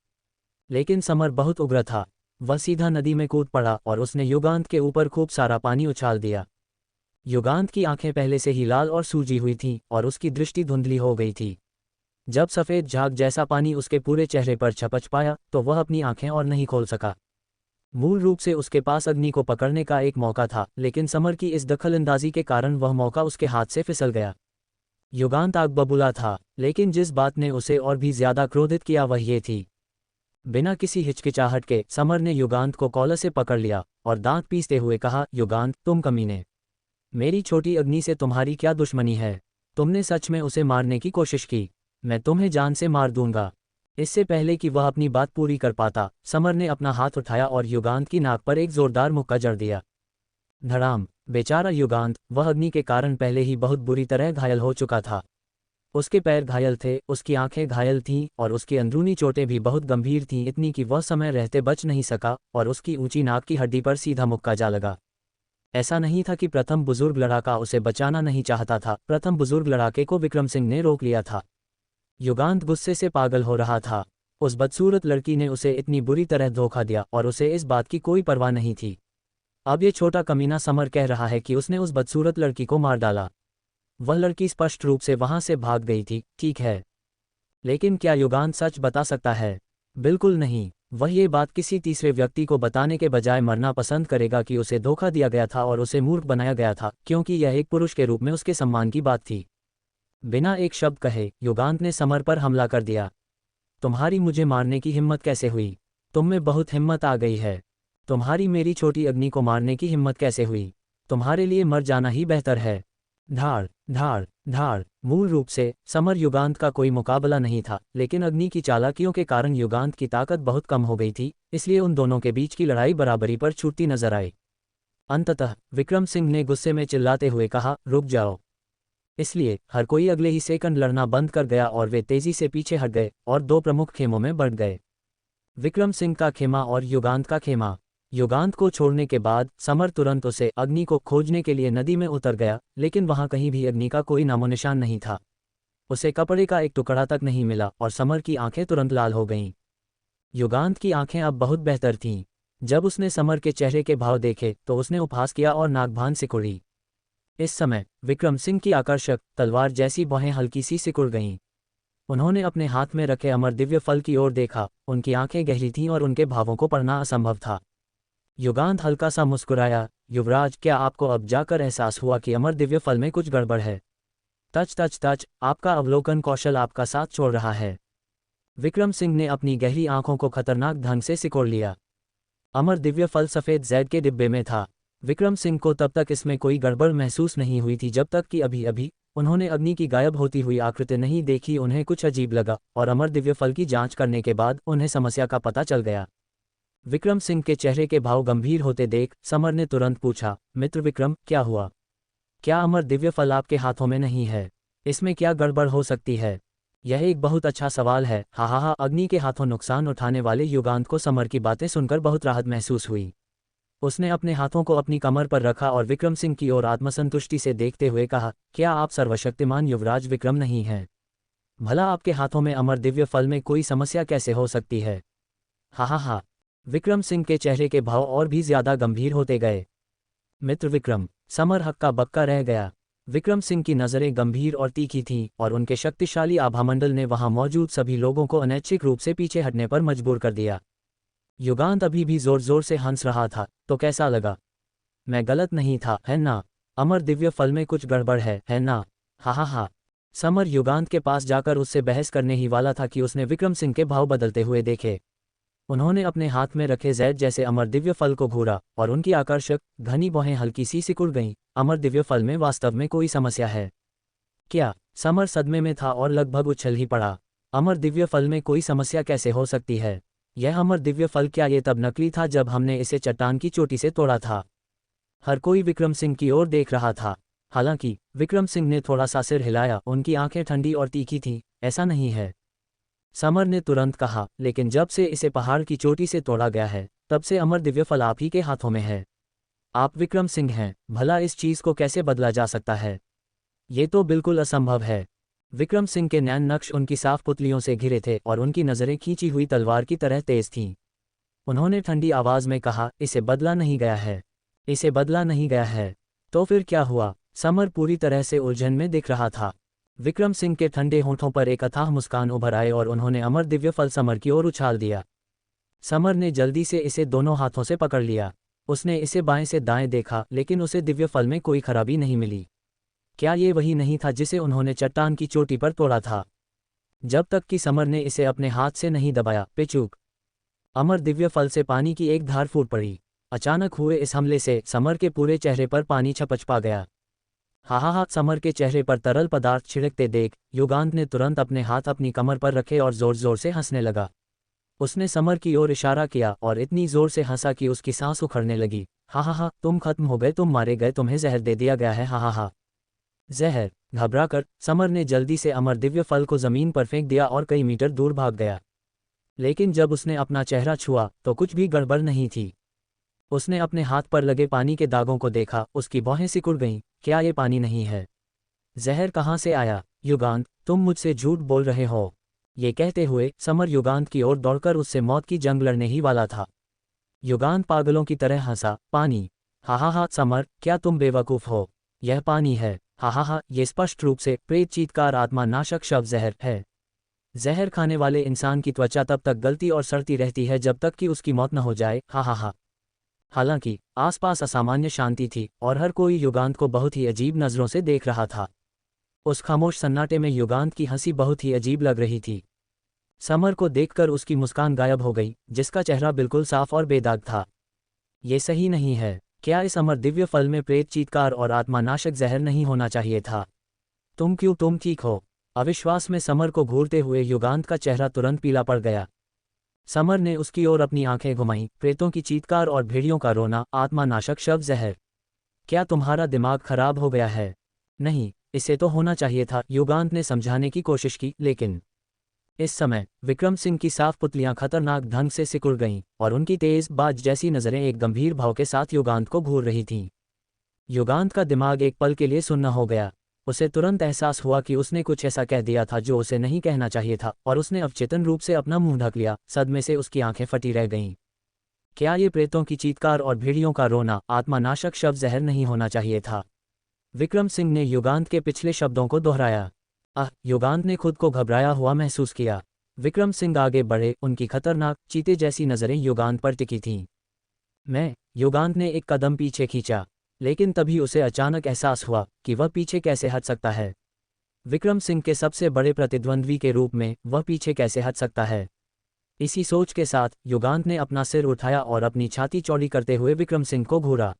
लेकिन समर बहुत उग्र था। वह सीधा नदी में कूद पड़ा और उसने युगांत के ऊपर खूब सारा पानी उछाल दिया। युगांत की आंखें पहले से ही लाल और सूजी हुई थीं और उसकी दृष्टि धुंधली हो गई थी। जब सफ़ेद झाग जैसा पानी उसके पूरे चेहरे पर छपच पाया, तो वह अपनी आंखें और नहीं खोल सका। मूल रूप से उसके पास अग्नि को पकड़ने का एक मौका था, लेकिन समर की इस दखलंदाजी के कारण वह मौका उसके हाथ से फिसल गया। युगांत आग बबूला था, लेकिन जिस बात ने उसे और भी ज्यादा क्रोधित किया वह ये थी। बिना किसी हिचकिचाहट के समर ने युगांत को कॉलर से पकड़ लिया और दांत पीसते हुए कहा, युगांत तुम कमीने, मेरी छोटी अग्नि से तुम्हारी क्या दुश्मनी है? तुमने सच में उसे मारने की कोशिश की? मैं तुम्हें जान से मार दूंगा। इससे पहले कि वह अपनी बात पूरी कर पाता, समर ने अपना हाथ उठाया और युगांत की नाक पर एक जोरदार मुक्का जड़ दिया। धड़ाम। बेचारा युगांत, वह अग्नि के कारण पहले ही बहुत बुरी तरह घायल हो चुका था। उसके पैर घायल थे, उसकी आंखें घायल थीं और उसकी अंदरूनी चोटें भी बहुत गंभीर थीं, इतनी कि वह समय रहते बच नहीं सका और उसकी ऊंची नाक की हड्डी पर सीधा मुक्का जा लगा। ऐसा नहीं था कि प्रथम बुजुर्ग लड़ाका उसे बचाना नहीं चाहता था, प्रथम बुजुर्ग लड़ाके को विक्रम सिंह ने रोक लिया था। युगांत गुस्से से पागल हो रहा था। उस बदसूरत लड़की ने उसे इतनी बुरी तरह धोखा दिया और उसे इस बात की कोई परवाह नहीं थी। अब ये छोटा कमीना समर कह रहा है कि उसने उस बदसूरत लड़की को मार डाला। वह लड़की स्पष्ट रूप से वहां से भाग गई थी, ठीक है, लेकिन क्या युगांत सच बता सकता है? बिल्कुल नहीं। वह ये बात किसी तीसरे व्यक्ति को बताने के बजाय मरना पसंद करेगा कि उसे धोखा दिया गया था और उसे मूर्ख बनाया गया था, क्योंकि यह एक पुरुष के रूप में उसके सम्मान की बात थी। बिना एक शब्द कहे युगांत ने समर पर हमला कर दिया। तुम्हारी मुझे मारने की हिम्मत कैसे हुई? तुम में बहुत हिम्मत आ गई है। तुम्हारी मेरी छोटी अग्नि को मारने की हिम्मत कैसे हुई? तुम्हारे लिए मर जाना ही बेहतर है। धाड़ धाड़ धाड़। मूल रूप से समर युगांत का कोई मुकाबला नहीं था, लेकिन अग्नि की चालाकियों के कारण युगांत की ताकत बहुत कम हो गई थी, इसलिए उन दोनों के बीच की लड़ाई बराबरी पर छूटती नजर आई। अंततः विक्रम सिंह ने गुस्से में चिल्लाते हुए कहा, रुक जाओ। इसलिए हर कोई अगले ही सेकंड लड़ना बंद कर गया और वे तेजी से पीछे हट गए और दो प्रमुख खेमों में बढ़ गए, विक्रम सिंह का खेमा और युगांत का खेमा। युगांत को छोड़ने के बाद समर तुरंत उसे अग्नि को खोजने के लिए नदी में उतर गया, लेकिन वहां कहीं भी अग्नि का कोई नामोनिशान नहीं था। उसे कपड़े का एक टुकड़ा तक नहीं मिला और समर की आंखें तुरंत लाल हो गईं। युगांत की आंखें अब बहुत बेहतर थीं। जब उसने समर के चेहरे के भाव देखे तो उसने उपहास किया और नाकभान सिकुड़ी। इस समय विक्रम सिंह की आकर्षक तलवार जैसी बाहें हल्की सी सिकुड़ गईं। उन्होंने अपने हाथ में रखे अमर दिव्य फल की ओर देखा, उनकी आंखें गहरी थीं और उनके भावों को पढ़ना असंभव था। युगांत हल्का सा मुस्कुराया, युवराज, क्या आपको अब जाकर एहसास हुआ कि अमर दिव्य फल में कुछ गड़बड़ है? टच टच टच, आपका अवलोकन कौशल आपका साथ छोड़ रहा है। विक्रम सिंह ने अपनी गहरी आंखों को खतरनाक ढंग से सिकोड़ लिया। अमर दिव्य फल सफ़ेद जैड के डिब्बे में था। विक्रम सिंह को तब तक इसमें कोई गड़बड़ महसूस नहीं हुई थी जब तक कि अभी अभी उन्होंने अग्नि की गायब होती हुई आकृति नहीं देखी। उन्हें कुछ अजीब लगा और अमर दिव्य फल की जांच करने के बाद उन्हें समस्या का पता चल गया। विक्रम सिंह के चेहरे के भाव गंभीर होते देख समर ने तुरंत पूछा, मित्र विक्रम, क्या हुआ? क्या अमर दिव्य फल आपके हाथों में नहीं है? इसमें क्या गड़बड़ हो सकती है? यह एक बहुत अच्छा सवाल है। हा। अग्नि के हाथों नुकसान उठाने वाले युगांत को समर की बातें सुनकर बहुत राहत महसूस हुई। उसने अपने हाथों को अपनी कमर पर रखा और विक्रम सिंह की ओर आत्मसंतुष्टि से देखते हुए कहा, क्या आप सर्वशक्तिमान युवराज विक्रम नहीं हैं? भला आपके हाथों में अमर दिव्य फल में कोई समस्या कैसे हो सकती है? हा। विक्रम सिंह के चेहरे के भाव और भी ज्यादा गंभीर होते गए। मित्र विक्रम, समर हक्का बक्का रह गया। विक्रम सिंह की नज़रें गंभीर और तीखी थीं और उनके शक्तिशाली आभामंडल ने वहां मौजूद सभी लोगों को अनैच्छिक रूप से पीछे हटने पर मजबूर कर दिया। युगांत अभी भी जोर जोर से हंस रहा था। तो कैसा लगा? मैं गलत नहीं था, है ना? अमर दिव्य फल में कुछ गड़बड़ है ना? हा। समर युगांत के पास जाकर उससे बहस करने ही वाला था कि उसने विक्रम सिंह के भाव बदलते हुए देखे। उन्होंने अपने हाथ में रखे जैद जैसे अमर दिव्य फल को घूरा और उनकी आकर्षक घनी बाहें हल्की सी सिकुड़ गईं। अमर दिव्य फल में वास्तव में कोई समस्या है क्या? समर सदमे में था और लगभग उछल ही पड़ा। अमर दिव्य फल में कोई समस्या कैसे हो सकती है? यह अमर दिव्य फल क्या ये तब नकली था जब हमने इसे चट्टान की चोटी से तोड़ा था? हर कोई विक्रम सिंह की ओर देख रहा था। हालांकि विक्रम सिंह ने थोड़ा सा सिर हिलाया, उनकी आंखें ठंडी और तीखी थीं। ऐसा नहीं है, समर ने तुरंत कहा, लेकिन जब से इसे पहाड़ की चोटी से तोड़ा गया है तब से अमर दिव्य फल आप ही के हाथों में है। आप विक्रम सिंह हैं, भला इस चीज को कैसे बदला जा सकता है? ये तो बिल्कुल असंभव है। विक्रम सिंह के नैन नक्श उनकी साफ पुतलियों से घिरे थे और उनकी नज़रें खींची हुई तलवार की तरह तेज थीं। उन्होंने ठंडी आवाज में कहा, इसे बदला नहीं गया है, इसे बदला नहीं गया है। तो फिर क्या हुआ? समर पूरी तरह से उलझन में दिख रहा था। विक्रम सिंह के ठंडे होंठों पर एक अथाह मुस्कान उभर आए और उन्होंने अमर दिव्य फल समर की ओर उछाल दिया। समर ने जल्दी से इसे दोनों हाथों से पकड़ लिया। उसने इसे बाएं से दाएं देखा, लेकिन उसे दिव्य फल में कोई खराबी नहीं मिली। क्या ये वही नहीं था जिसे उन्होंने चट्टान की चोटी पर तोड़ा था? जब तक कि समर ने इसे अपने हाथ से नहीं दबाया। पेचूक। अमर दिव्य फल से पानी की एक धार फूट पड़ी। अचानक हुए इस हमले से समर के पूरे चेहरे पर पानी छपछपा गया। हा, समर के चेहरे पर तरल पदार्थ छिड़कते देख युगांत ने तुरंत अपने हाथ अपनी कमर पर रखे और जोर जोर से हंसने लगा। उसने समर की ओर इशारा किया और इतनी जोर से हंसा कि उसकी सांस उखड़ने लगी। हा, तुम खत्म हो गए, तुम मारे गए, तुम्हें जहर दे दिया गया है। हा। जहर? घबराकर समर ने जल्दी से अमर दिव्य फल को जमीन पर फेंक दिया और कई मीटर दूर भाग गया। लेकिन जब उसने अपना चेहरा छुआ तो कुछ भी गड़बड़ नहीं थी। उसने अपने हाथ पर लगे पानी के दागों को देखा, उसकी भौहें सिकुड़ गईं। क्या ये पानी नहीं है? जहर कहाँ से आया? युगांत, तुम मुझसे झूठ बोल रहे हो। ये कहते हुए समर युगांत की ओर दौड़कर उससे मौत की जंग लड़ने ही वाला था। युगांत पागलों की तरह हंसा। पानी? हा, समर, क्या तुम बेवकूफ़ हो? यह पानी है। हा, ये स्पष्ट रूप से प्रेत चीत्कार आत्मा नाशक शव जहर है। जहर खाने वाले इंसान की त्वचा तब तक गलती और सड़ती रहती है जब तक कि उसकी मौत न हो जाए। हा। हालांकि आसपास असामान्य शांति थी और हर कोई युगांत को बहुत ही अजीब नज़रों से देख रहा था। उस खामोश सन्नाटे में युगांत की हंसी बहुत ही अजीब लग रही थी। समर को देखकर उसकी मुस्कान गायब हो गई, जिसका चेहरा बिल्कुल साफ और बेदाग था। ये सही नहीं है। क्या इस अमर दिव्य फल में प्रेत चीत्कार और आत्मानाशक जहर नहीं होना चाहिए था? तुम ठीक हो? अविश्वास में समर को घूरते हुए युगांत का चेहरा तुरंत पीला पड़ गया। समर ने उसकी ओर अपनी आंखें घुमाईं। प्रेतों की चीत्कार और भेड़ियों का रोना, आत्मानाशक शव जहर। क्या तुम्हारा दिमाग खराब हो गया है? नहीं, इसे तो होना चाहिए था, युगांत ने समझाने की कोशिश की, लेकिन इस समय विक्रम सिंह की साफ पुतलियां खतरनाक ढंग से सिकुड़ गईं और उनकी तेज बाज जैसी नजरें एक गंभीर भाव के साथ युगांत को घूर रही थीं। युगांत का दिमाग एक पल के लिए सुन्न हो गया। उसे तुरंत एहसास हुआ कि उसने कुछ ऐसा कह दिया था जो उसे नहीं कहना चाहिए था और उसने अवचेतन रूप से अपना मुंह ढक लिया। सदमे से उसकी आंखें फटी रह गईं। क्या ये प्रेतों की चीत्कार और भेड़ियों का रोना आत्मानाशक शव जहर नहीं होना चाहिए था? विक्रम सिंह ने युगांत के पिछले शब्दों को दोहराया। युगांत ने खुद को घबराया हुआ महसूस किया। विक्रम सिंह आगे बढ़े, उनकी खतरनाक चीते जैसी नजरें युगांत पर टिकी थीं। युगांत ने एक कदम पीछे खींचा, लेकिन तभी उसे अचानक एहसास हुआ कि वह पीछे कैसे हट सकता है। विक्रम सिंह के सबसे बड़े प्रतिद्वंद्वी के रूप में वह पीछे कैसे हट सकता है? इसी सोच के साथ युगांत ने अपना सिर उठाया और अपनी छाती चौड़ी करते हुए विक्रम सिंह को घूरा।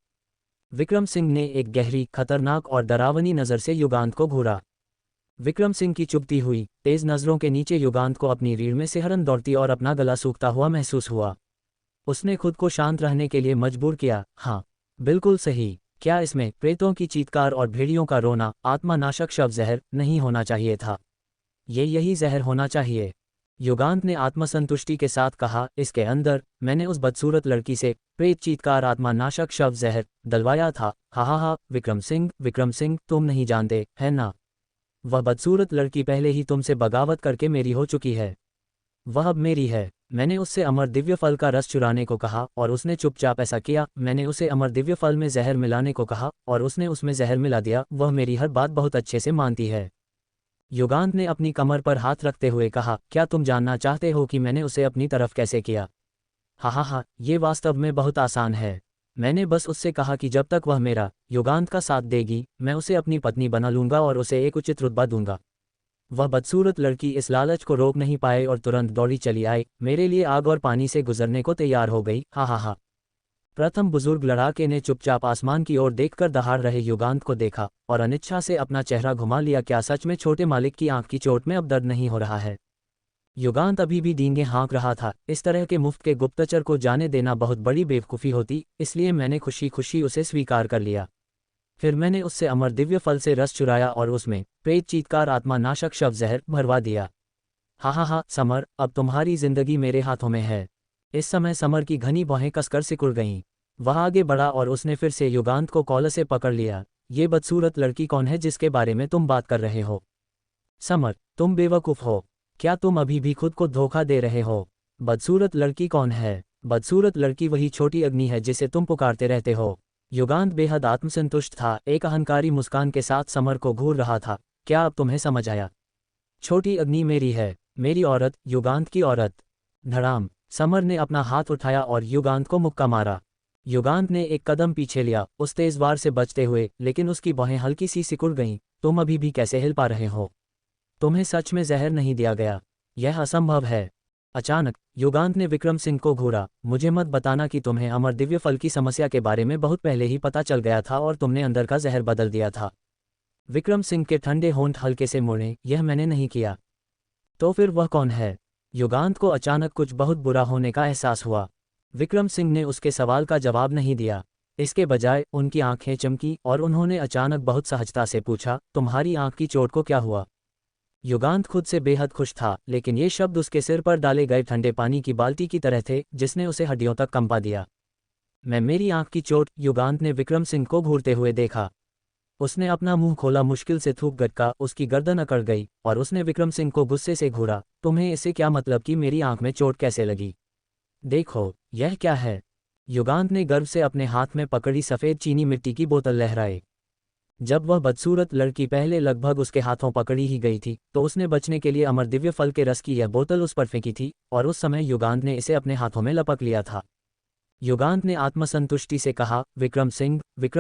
विक्रम सिंह ने एक गहरी, खतरनाक और डरावनी नज़र से युगांत को घूरा। विक्रम सिंह की चुभती हुई तेज नज़रों के नीचे युगांत को अपनी रीढ़ में सिहरन दौड़ती और अपना गला सूखता हुआ महसूस हुआ। उसने खुद को शांत रहने के लिए मजबूर किया। हाँ, बिल्कुल सही। क्या इसमें प्रेतों की चीत्कार और भेड़ियों का रोना आत्मानाशक शव जहर नहीं होना चाहिए था? यही जहर होना चाहिए। युगांत ने आत्मसंतुष्टि के साथ कहा, इसके अंदर मैंने उस बदसूरत लड़की से प्रेत चीत्कार आत्मानाशक शव जहर डलवाया था। हा, विक्रम सिंह, तुम नहीं जानते, है ना? वह बदसूरत लड़की पहले ही तुमसे बगावत करके मेरी हो चुकी है। वह अब मेरी है। मैंने उससे अमर दिव्य फल का रस चुराने को कहा और उसने चुपचाप ऐसा किया। मैंने उसे अमर दिव्य फल में जहर मिलाने को कहा और उसने उसमें जहर मिला दिया। वह मेरी हर बात बहुत अच्छे से मानती है। युगांत ने अपनी कमर पर हाथ रखते हुए कहा, क्या तुम जानना चाहते हो कि मैंने उसे अपनी तरफ कैसे किया? हा, ये वास्तव में बहुत आसान है। मैंने बस उससे कहा कि जब तक वह मेरा, युगांत का साथ देगी, मैं उसे अपनी पत्नी बना लूंगा और उसे एक उचित रुतबा दूंगा। वह बदसूरत लड़की इस लालच को रोक नहीं पाए और तुरंत दौड़ी चली आई, मेरे लिए आग और पानी से गुजरने को तैयार हो गई। हा। प्रथम बुजुर्ग लड़ाके ने चुपचाप आसमान की ओर देखकर दहाड़ रहे युगांत को देखा और अनिच्छा से अपना चेहरा घुमा लिया। क्या सच में छोटे मालिक की आंख की चोट में अब दर्द नहीं हो रहा है? युगांत अभी भी डींगे हाँक रहा था। इस तरह के मुफ्त के गुप्तचर को जाने देना बहुत बड़ी बेवकूफ़ी होती, इसलिए मैंने खुशी खुशी उसे स्वीकार कर लिया। फिर मैंने उससे अमर दिव्य फल से रस चुराया और उसमें प्रेत चीत्कार आत्मानाशक शव जहर भरवा दिया। हा, समर, अब तुम्हारी जिंदगी मेरे हाथों में है। इस समय समर की घनी बाहें कसकर सिकुड़ गईं। वह आगे बढ़ा और उसने फिर से युगांत को कॉलर से पकड़ लिया। ये बदसूरत लड़की कौन है जिसके बारे में तुम बात कर रहे हो? समर, तुम बेवकूफ़ हो। क्या तुम अभी भी खुद को धोखा दे रहे हो? बदसूरत लड़की कौन है? बदसूरत लड़की वही छोटी अग्नि है जिसे तुम पुकारते रहते हो। युगांत बेहद आत्मसंतुष्ट था, एक अहंकारी मुस्कान के साथ समर को घूर रहा था। क्या अब तुम्हें समझ आया? छोटी अग्नि मेरी है, मेरी औरत, युगांत की औरत। धड़ाम। समर ने अपना हाथ उठाया और युगांत को मुक्का मारा। युगांत ने एक कदम पीछे लिया, उस तेज वार से बचते हुए, लेकिन उसकी बाहें हल्की सी सिकुड़ गईं। तुम अभी भी कैसे हिल पा रहे हो? तुम्हें सच में जहर नहीं दिया गया? यह असंभव है। अचानक युगांत ने विक्रम सिंह को घूरा। मुझे मत बताना कि तुम्हें अमर दिव्य फल की समस्या के बारे में बहुत पहले ही पता चल गया था और तुमने अंदर का जहर बदल दिया था। विक्रम सिंह के ठंडे होंठ हल्के से मुड़े। यह मैंने नहीं किया। तो फिर वह कौन है? युगांत को अचानक कुछ बहुत बुरा होने का एहसास हुआ। विक्रम सिंह ने उसके सवाल का जवाब नहीं दिया। इसके बजाय उनकी आंखें चमकी और उन्होंने अचानक बहुत सहजता से पूछा, तुम्हारी आंख की चोट को क्या हुआ? युगांत खुद से बेहद खुश था, लेकिन ये शब्द उसके सिर पर डाले गए ठंडे पानी की बाल्टी की तरह थे, जिसने उसे हड्डियों तक कंपा दिया। मेरी आंख की चोट। युगांत ने विक्रम सिंह को घूरते हुए देखा। उसने अपना मुंह खोला, मुश्किल से थूक गटका, उसकी गर्दन अकड़ गई और उसने विक्रम सिंह को गुस्से से घूरा। तुम्हें इससे क्या मतलब कि मेरी आंख में चोट कैसे लगी? देखो, यह क्या है? युगांत ने गर्व से अपने हाथ में पकड़ी सफ़ेद चीनी मिट्टी की बोतल लहराई। जब वह बदसूरत लड़की पहले लगभग उसके हाथों पकड़ी ही गई थी, तो उसने बचने के लिए अमर दिव्य फल के रस की यह बोतल उस पर फेंकी थी, और उस समय युगांत ने इसे अपने हाथों में लपक लिया था। युगांत ने आत्मसंतुष्टि से कहा, विक्रम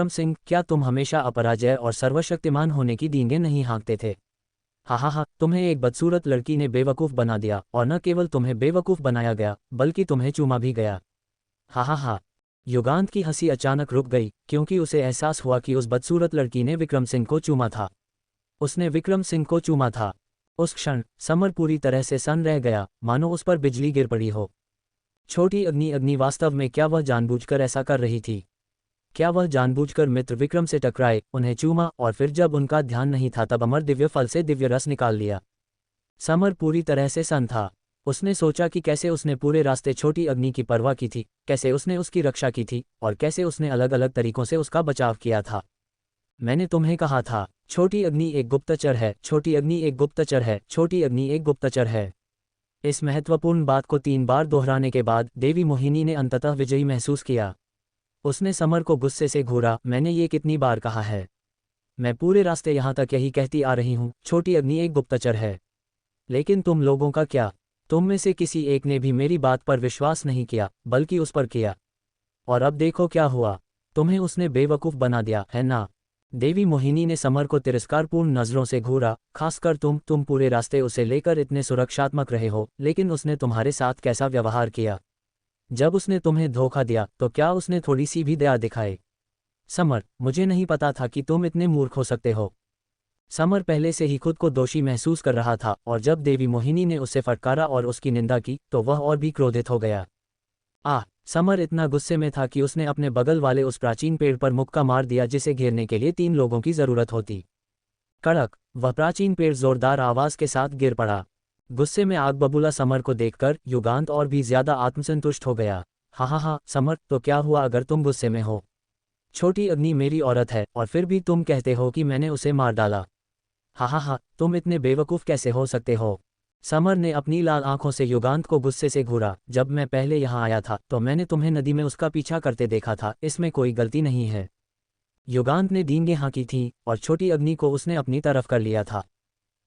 सिंह, क्या तुम हमेशा अपराजय और सर्वशक्तिमान होने की डींगे नहीं हाँकते थे? हा, तुम्हें एक बदसूरत लड़की ने बेवकूफ़ बना दिया, और न केवल तुम्हें बेवकूफ़ बनाया गया, बल्कि तुम्हें चूमा भी गया। हा। युगांत की हंसी अचानक रुक गई, क्योंकि उसे एहसास हुआ कि उस बदसूरत लड़की ने विक्रम सिंह को चूमा था। उसने विक्रम सिंह को चूमा था। उस क्षण समर पूरी तरह से सन्न रह गया, मानो उस पर बिजली गिर पड़ी हो। छोटी अग्नि वास्तव में क्या वह जानबूझकर ऐसा कर रही थी? क्या वह जानबूझकर मित्र विक्रम से टकराए, उन्हें चूमा और फिर जब उनका ध्यान नहीं था तब अमर दिव्य फल से दिव्य रस निकाल लिया? समर पूरी तरह से सन्न था। उसने सोचा कि कैसे उसने पूरे रास्ते छोटी अग्नि की परवाह की थी, कैसे उसने उसकी रक्षा की थी, और कैसे उसने अलग अलग तरीकों से उसका बचाव किया था। मैंने तुम्हें कहा था, छोटी अग्नि एक गुप्तचर है, छोटी अग्नि एक गुप्तचर है, छोटी अग्नि एक गुप्तचर है। इस महत्वपूर्ण बात को 3 बार दोहराने के बाद देवी मोहिनी ने अंततः विजयी महसूस किया। उसने समर को गुस्से से घूरा, मैंने ये कितनी बार कहा है? मैं पूरे रास्ते यहाँ तक यही कहती आ रही हूँ, छोटी अग्नि एक गुप्तचर है। लेकिन तुम लोगों का क्या? तुम में से किसी एक ने भी मेरी बात पर विश्वास नहीं किया, बल्कि उस पर किया। और अब देखो क्या हुआ। तुम्हें उसने बेवकूफ़ बना दिया, है ना? देवी मोहिनी ने समर को तिरस्कारपूर्ण नज़रों से घूरा। खासकर तुम पूरे रास्ते उसे लेकर इतने सुरक्षात्मक रहे हो, लेकिन उसने तुम्हारे साथ कैसा व्यवहार किया? जब उसने तुम्हें धोखा दिया, तो क्या उसने थोड़ी सी भी दया दिखाई? समर, मुझे नहीं पता था कि तुम इतने मूर्ख हो सकते हो। समर पहले से ही खुद को दोषी महसूस कर रहा था, और जब देवी मोहिनी ने उसे फटकारा और उसकी निंदा की, तो वह और भी क्रोधित हो गया। समर इतना गुस्से में था कि उसने अपने बगल वाले उस प्राचीन पेड़ पर मुक्का मार दिया जिसे घेरने के लिए 3 लोगों की जरूरत होती। कड़क, वह प्राचीन पेड़ जोरदार आवाज के साथ गिर पड़ा। गुस्से में आग बबूला समर को देखकर युगांत और भी ज्यादा आत्मसंतुष्ट हो गया। हा, समर, तो क्या हुआ अगर तुम गुस्से में हो? छोटी अग्नि मेरी औरत है, और फिर भी तुम कहते हो कि मैंने उसे मार डाला। हा, तुम इतने बेवकूफ़ कैसे हो सकते हो? समर ने अपनी लाल आंखों से युगांत को गुस्से से घूरा। जब मैं पहले यहाँ आया था तो मैंने तुम्हें नदी में उसका पीछा करते देखा था, इसमें कोई गलती नहीं है। युगांत ने डींगे हाँकी थीं, और छोटी अग्नि को उसने अपनी तरफ कर लिया था।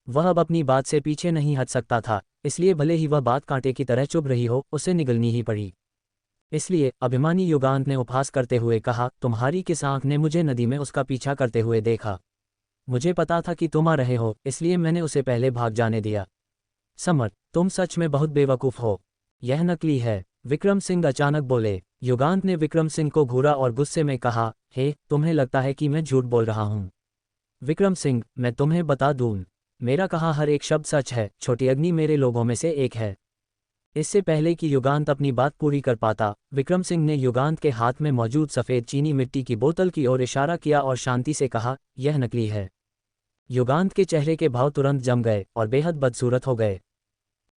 वह अब अपनी बात से पीछे नहीं हट सकता था, इसलिए भले ही वह बात कांटे की तरह चुभ रही हो, उसे निगलनी ही पड़ी। इसलिए अभिमानी युगांत ने उपहास करते हुए कहा, तुम्हारी किस आंख ने मुझे नदी में उसका पीछा करते हुए देखा? मुझे पता था कि तुम आ रहे हो, इसलिए मैंने उसे पहले भाग जाने दिया। समर, तुम सच में बहुत बेवकूफ़ हो। यह नकली है, विक्रम सिंह अचानक बोले। युगांत ने विक्रम सिंह को घूरा और गुस्से में कहा, हे, तुम्हें लगता है कि मैं झूठ बोल रहा हूँ? विक्रम सिंह, मैं तुम्हें बता दूँ, मेरा कहा हर एक शब्द सच है। छोटी अग्नि मेरे लोगों में से एक है। इससे पहले कि युगांत अपनी बात पूरी कर पाता, विक्रम सिंह ने युगांत के हाथ में मौजूद सफ़ेद चीनी मिट्टी की बोतल की ओर इशारा किया और शांति से कहा, यह नकली है। युगांत के चेहरे के भाव तुरंत जम गए और बेहद बदसूरत हो गए।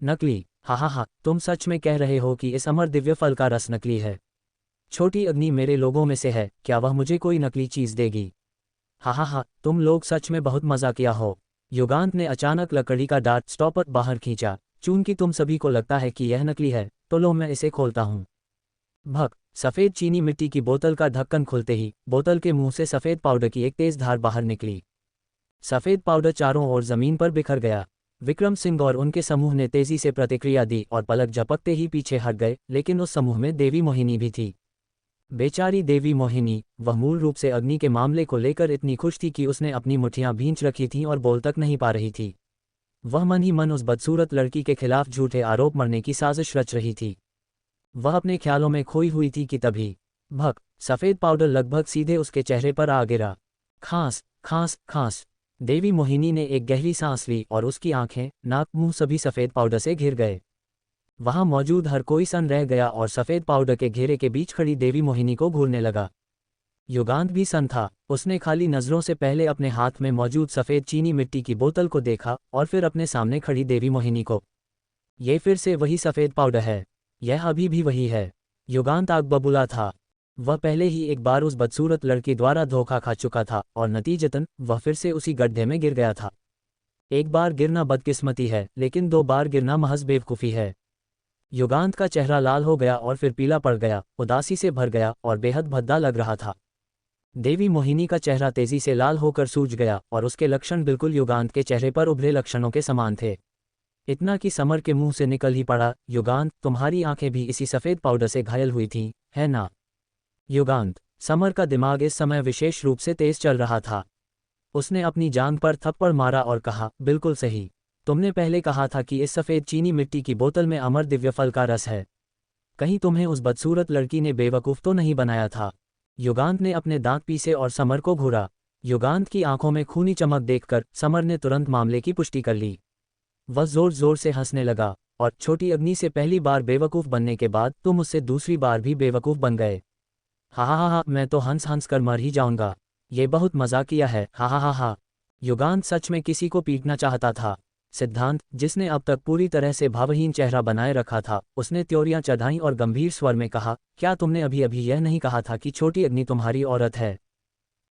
नकली? हा, तुम सच में कह रहे हो कि इस अमर दिव्य फल का रस नकली है? छोटी अग्नि मेरे लोगों में से है, क्या वह मुझे कोई नकली चीज़ देगी? हा, तुम लोग सच में बहुत मजाकिया हो। युगांत ने अचानक लकड़ी का डार्ट स्टॉपर बाहर खींचा। चूंकि तुम सभी को लगता है कि यह नकली है, तो लो मैं इसे खोलता हूँ। भक, सफ़ेद चीनी मिट्टी की बोतल का ढक्कन खुलते ही बोतल के मुंह से सफ़ेद पाउडर की एक तेज़ धार बाहर निकली। सफ़ेद पाउडर चारों ओर ज़मीन पर बिखर गया। विक्रम सिंह और उनके समूह ने तेज़ी से प्रतिक्रिया दी और पलक झपकते ही पीछे हट गए, लेकिन उस समूह में देवी मोहिनी भी थी। बेचारी देवी मोहिनी, वह मूल रूप से अग्नि के मामले को लेकर इतनी खुश थी कि उसने अपनी मुट्ठियां भींच रखी थीं और बोल तक नहीं पा रही थी। वह मन ही मन उस बदसूरत लड़की के खिलाफ झूठे आरोप मरने की साजिश रच रही थी। वह अपने ख्यालों में खोई हुई थी कि तभी भक, सफ़ेद पाउडर लगभग सीधे उसके चेहरे पर आ गिरा। खांस खांस खांस। देवी मोहिनी ने एक गहरी सांस ली और उसकी आंखें, नाक, मुंह सभी सफ़ेद पाउडर से घिर गए। वहां मौजूद हर कोई सन रह गया और सफ़ेद पाउडर के घेरे के बीच खड़ी देवी मोहिनी को घूरने लगा। युगांत भी सन था। उसने खाली नज़रों से पहले अपने हाथ में मौजूद सफ़ेद चीनी मिट्टी की बोतल को देखा और फिर अपने सामने खड़ी देवी मोहिनी को। ये फिर से वही सफ़ेद पाउडर है। यह अभी भी वही है। युगांत आग बबूला था। वह पहले ही एक बार उस बदसूरत लड़की द्वारा धोखा खा चुका था और नतीजतन वह फिर से उसी गड्ढे में गिर गया था। एक बार गिरना बदकिस्मती है, लेकिन 2 बार गिरना महज बेवकूफ़ी है। युगांत का चेहरा लाल हो गया और फिर पीला पड़ गया, उदासी से भर गया और बेहद भद्दा लग रहा था। देवी मोहिनी का चेहरा तेजी से लाल होकर सूज गया और उसके लक्षण बिल्कुल युगांत के चेहरे पर उभरे लक्षणों के समान थे। इतना कि समर के मुंह से निकल ही पड़ा, युगांत, तुम्हारी आंखें भी इसी सफ़ेद पाउडर से घायल हुई थीं, है ना? युगांत। समर का दिमाग इस समय विशेष रूप से तेज चल रहा था। उसने अपनी जांघ पर थप्पड़ मारा और कहा, बिल्कुल सही। तुमने पहले कहा था कि इस सफ़ेद चीनी मिट्टी की बोतल में अमर दिव्य फल का रस है। कहीं तुम्हें उस बदसूरत लड़की ने बेवकूफ़ तो नहीं बनाया था? युगांत ने अपने दांत पीसे और समर को घूरा। युगांत की आंखों में खूनी चमक देखकर समर ने तुरंत मामले की पुष्टि कर ली। वह जोर जोर से हंसने लगा, और छोटी अग्नि से पहली बार बेवकूफ़ बनने के बाद तुम उससे दूसरी बार भी बेवकूफ़ बन गए। हा हा हा, मैं तो हंस हंस कर मर ही जाऊंगा। ये बहुत मजाकिया है, हा हा हा हा। युगांत सच में किसी को पीटना चाहता था। सिद्धांत, जिसने अब तक पूरी तरह से भावहीन चेहरा बनाए रखा था, उसने त्योरियां चढ़ाईं और गंभीर स्वर में कहा, क्या तुमने अभी अभी यह नहीं कहा था कि छोटी अग्नि तुम्हारी औरत है?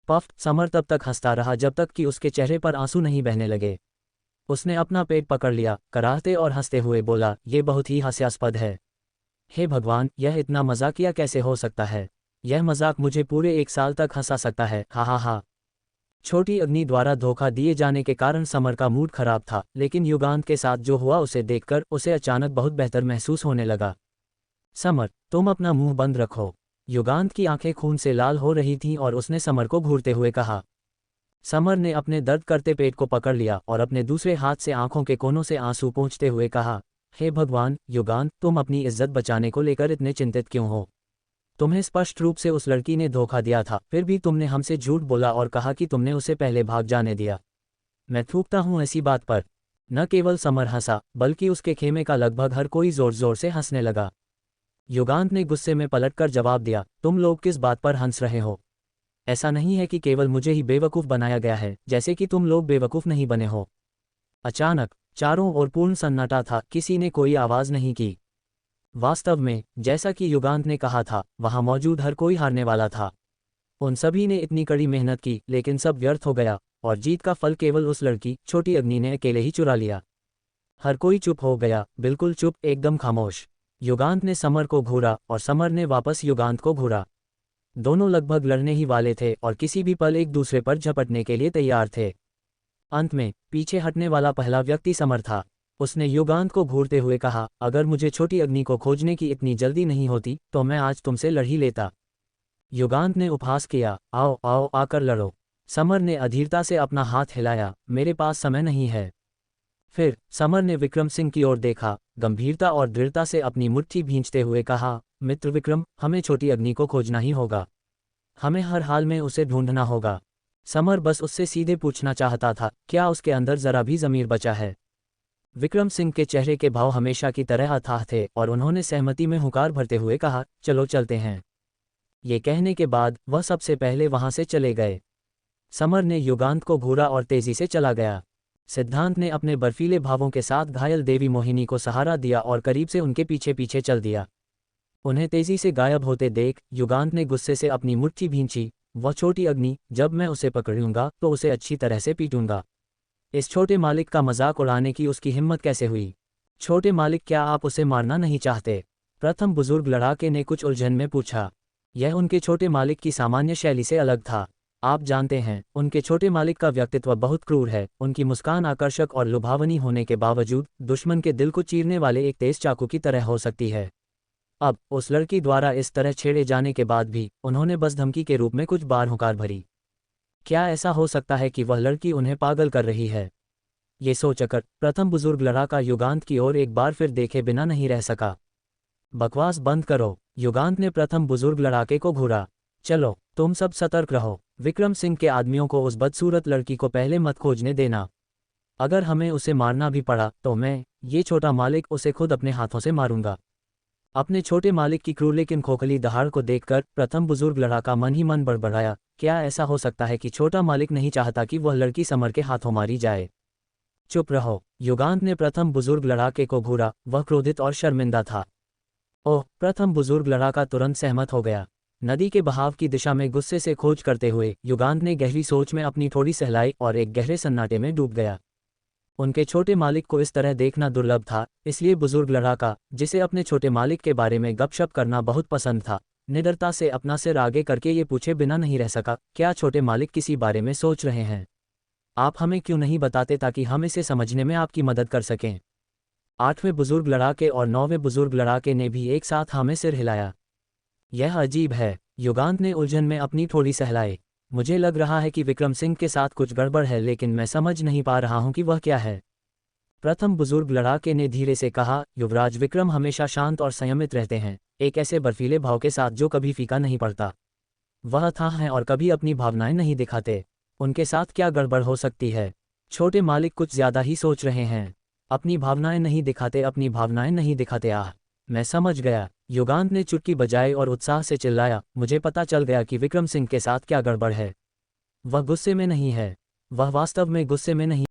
पफ। समर तब तक हंसता रहा जब तक कि उसके चेहरे पर आंसू नहीं बहने लगे। उसने अपना पेट पकड़ लिया, कराहते और हंसते हुए बोला, ये बहुत ही हास्यास्पद है। हे भगवान, यह इतना मजाकिया कैसे हो सकता है? यह मजाक मुझे पूरे 1 साल तक हंसा सकता है, हा हा हा। छोटी अग्नि द्वारा धोखा दिए जाने के कारण समर का मूड खराब था, लेकिन युगांत के साथ जो हुआ उसे देखकर उसे अचानक बहुत बेहतर महसूस होने लगा। समर, तुम अपना मुंह बंद रखो। युगांत की आंखें खून से लाल हो रही थीं और उसने समर को घूरते हुए कहा। समर ने अपने दर्द करते पेट को पकड़ लिया और अपने दूसरे हाथ से आंखों के कोनों से आंसू पोंछते हुए कहा, हे भगवान, युगांत, तुम अपनी इज्जत बचाने को लेकर इतने चिंतित क्यों हो? तुम्हें स्पष्ट रूप से उस लड़की ने धोखा दिया था, फिर भी तुमने हमसे झूठ बोला और कहा कि तुमने उसे पहले भाग जाने दिया। मैं थूकता हूँ ऐसी बात पर। न केवल समर हंसा, बल्कि उसके खेमे का लगभग हर कोई जोर जोर से हंसने लगा। युगांत ने गुस्से में पलटकर जवाब दिया, तुम लोग किस बात पर हंस रहे हो? ऐसा नहीं है कि केवल मुझे ही बेवकूफ़ बनाया गया है, जैसे कि तुम लोग बेवकूफ़ नहीं बने हो। अचानक चारों ओर पूर्ण सन्नाटा था, किसी ने कोई आवाज़ नहीं की। वास्तव में, जैसा कि युगांत ने कहा था, वहां मौजूद हर कोई हारने वाला था। उन सभी ने इतनी कड़ी मेहनत की, लेकिन सब व्यर्थ हो गया, और जीत का फल केवल उस लड़की, छोटी अग्नि ने अकेले ही चुरा लिया। हर कोई चुप हो गया, बिल्कुल चुप, एकदम खामोश। युगांत ने समर को घूरा और समर ने वापस युगांत को घूरा। दोनों लगभग लड़ने ही वाले थे और किसी भी पल एक दूसरे पर झपटने के लिए तैयार थे। अंत में पीछे हटने वाला पहला व्यक्ति समर था। उसने युगांत को घूरते हुए कहा, अगर मुझे छोटी अग्नि को खोजने की इतनी जल्दी नहीं होती तो मैं आज तुमसे लड़ ही लेता। युगांत ने उपहास किया, आओ आओ, आकर लड़ो। समर ने अधीरता से अपना हाथ हिलाया, मेरे पास समय नहीं है। फिर समर ने विक्रम सिंह की ओर देखा, गंभीरता और दृढ़ता से अपनी मुट्ठी भींचते हुए कहा, मित्र विक्रम, हमें छोटी अग्नि को खोजना ही होगा। हमें हर हाल में उसे ढूंढना होगा। समर बस उससे सीधे पूछना चाहता था, क्या उसके अंदर जरा भी ज़मीर बचा है? विक्रम सिंह के चेहरे के भाव हमेशा की तरह अथाह थे और उन्होंने सहमति में हुंकार भरते हुए कहा, चलो चलते हैं। ये कहने के बाद वह सबसे पहले वहां से चले गए। समर ने युगांत को घूरा और तेजी से चला गया। सिद्धांत ने अपने बर्फीले भावों के साथ घायल देवी मोहिनी को सहारा दिया और करीब से उनके पीछे पीछे चल दिया। उन्हें तेजी से गायब होते देख युगांत ने गुस्से से अपनी मुट्ठी भींची, वह छोटी अग्नि, जब मैं उसे पकड़ूंगा तो उसे अच्छी तरह से पीटूंगा। इस छोटे मालिक का मजाक उड़ाने की उसकी हिम्मत कैसे हुई? छोटे मालिक, क्या आप उसे मारना नहीं चाहते? प्रथम बुजुर्ग लड़ाके ने कुछ उलझन में पूछा। यह उनके छोटे मालिक की सामान्य शैली से अलग था। आप जानते हैं, उनके छोटे मालिक का व्यक्तित्व बहुत क्रूर है। उनकी मुस्कान आकर्षक और लुभावनी होने के बावजूद दुश्मन के दिल को चीरने वाले एक तेज चाकू की तरह हो सकती है। अब उस लड़की द्वारा इस तरह छेड़े जाने के बाद भी उन्होंने बस धमकी के रूप में कुछ बार हुंकार भरी। क्या ऐसा हो सकता है कि वह लड़की उन्हें पागल कर रही है? ये सोचकर प्रथम बुजुर्ग लड़ाका युगांत की ओर एक बार फिर देखे बिना नहीं रह सका। बकवास बंद करो, युगांत ने प्रथम बुजुर्ग लड़ाके को घूरा। चलो तुम सब सतर्क रहो, विक्रम सिंह के आदमियों को उस बदसूरत लड़की को पहले मत खोजने देना। अगर हमें उसे मारना भी पड़ा तो मैं, ये छोटा मालिक, उसे खुद अपने हाथों से मारूंगा। अपने छोटे मालिक की क्रूर लेकिन खोखली दहाड़ को देखकर प्रथम बुजुर्ग लड़ाका मन ही मन बड़बड़ाया। क्या ऐसा हो सकता है कि छोटा मालिक नहीं चाहता कि वह लड़की समर के हाथों मारी जाए? चुप रहो, युगांत ने प्रथम बुजुर्ग लड़ाके को घूरा। वह क्रोधित और शर्मिंदा था। ओह, प्रथम बुजुर्ग लड़ाका तुरंत सहमत हो गया। नदी के बहाव की दिशा में गुस्से से खोज करते हुए युगांत ने गहरी सोच में अपनी थोड़ी सहलाई और एक गहरे सन्नाटे में डूब गया। उनके छोटे मालिक को इस तरह देखना दुर्लभ था, इसलिए बुजुर्ग लड़ाका, जिसे अपने छोटे मालिक के बारे में गपशप करना बहुत पसंद था, निडरता से अपना सिर आगे करके ये पूछे बिना नहीं रह सका, क्या छोटे मालिक किसी बारे में सोच रहे हैं? आप हमें क्यों नहीं बताते ताकि हम इसे समझने में आपकी मदद कर सकें? 8वें बुजुर्ग लड़ाके और 9वें बुजुर्ग लड़ाके ने भी एक साथ हमें सिर हिलाया। यह अजीब है, युगांत ने उलझन में अपनी थोड़ी सहलाई। मुझे लग रहा है कि विक्रम सिंह के साथ कुछ गड़बड़ है, लेकिन मैं समझ नहीं पा रहा हूं कि वह क्या है। प्रथम बुजुर्ग लड़ाके ने धीरे से कहा, युवराज विक्रम हमेशा शांत और संयमित रहते हैं, एक ऐसे बर्फीले भाव के साथ जो कभी फीका नहीं पड़ता। वह अथाह हैं और कभी अपनी भावनाएं नहीं दिखाते। उनके साथ क्या गड़बड़ हो सकती है? छोटे मालिक कुछ ज्यादा ही सोच रहे हैं। अपनी भावनाएं नहीं दिखाते, अपनी भावनाएं नहीं दिखाते। आह, मैं समझ गया, युगांत ने चुटकी बजाई और उत्साह से चिल्लाया। मुझे पता चल गया कि विक्रम सिंह के साथ क्या गड़बड़ है। वह गुस्से में नहीं है, वह वास्तव में गुस्से में नहीं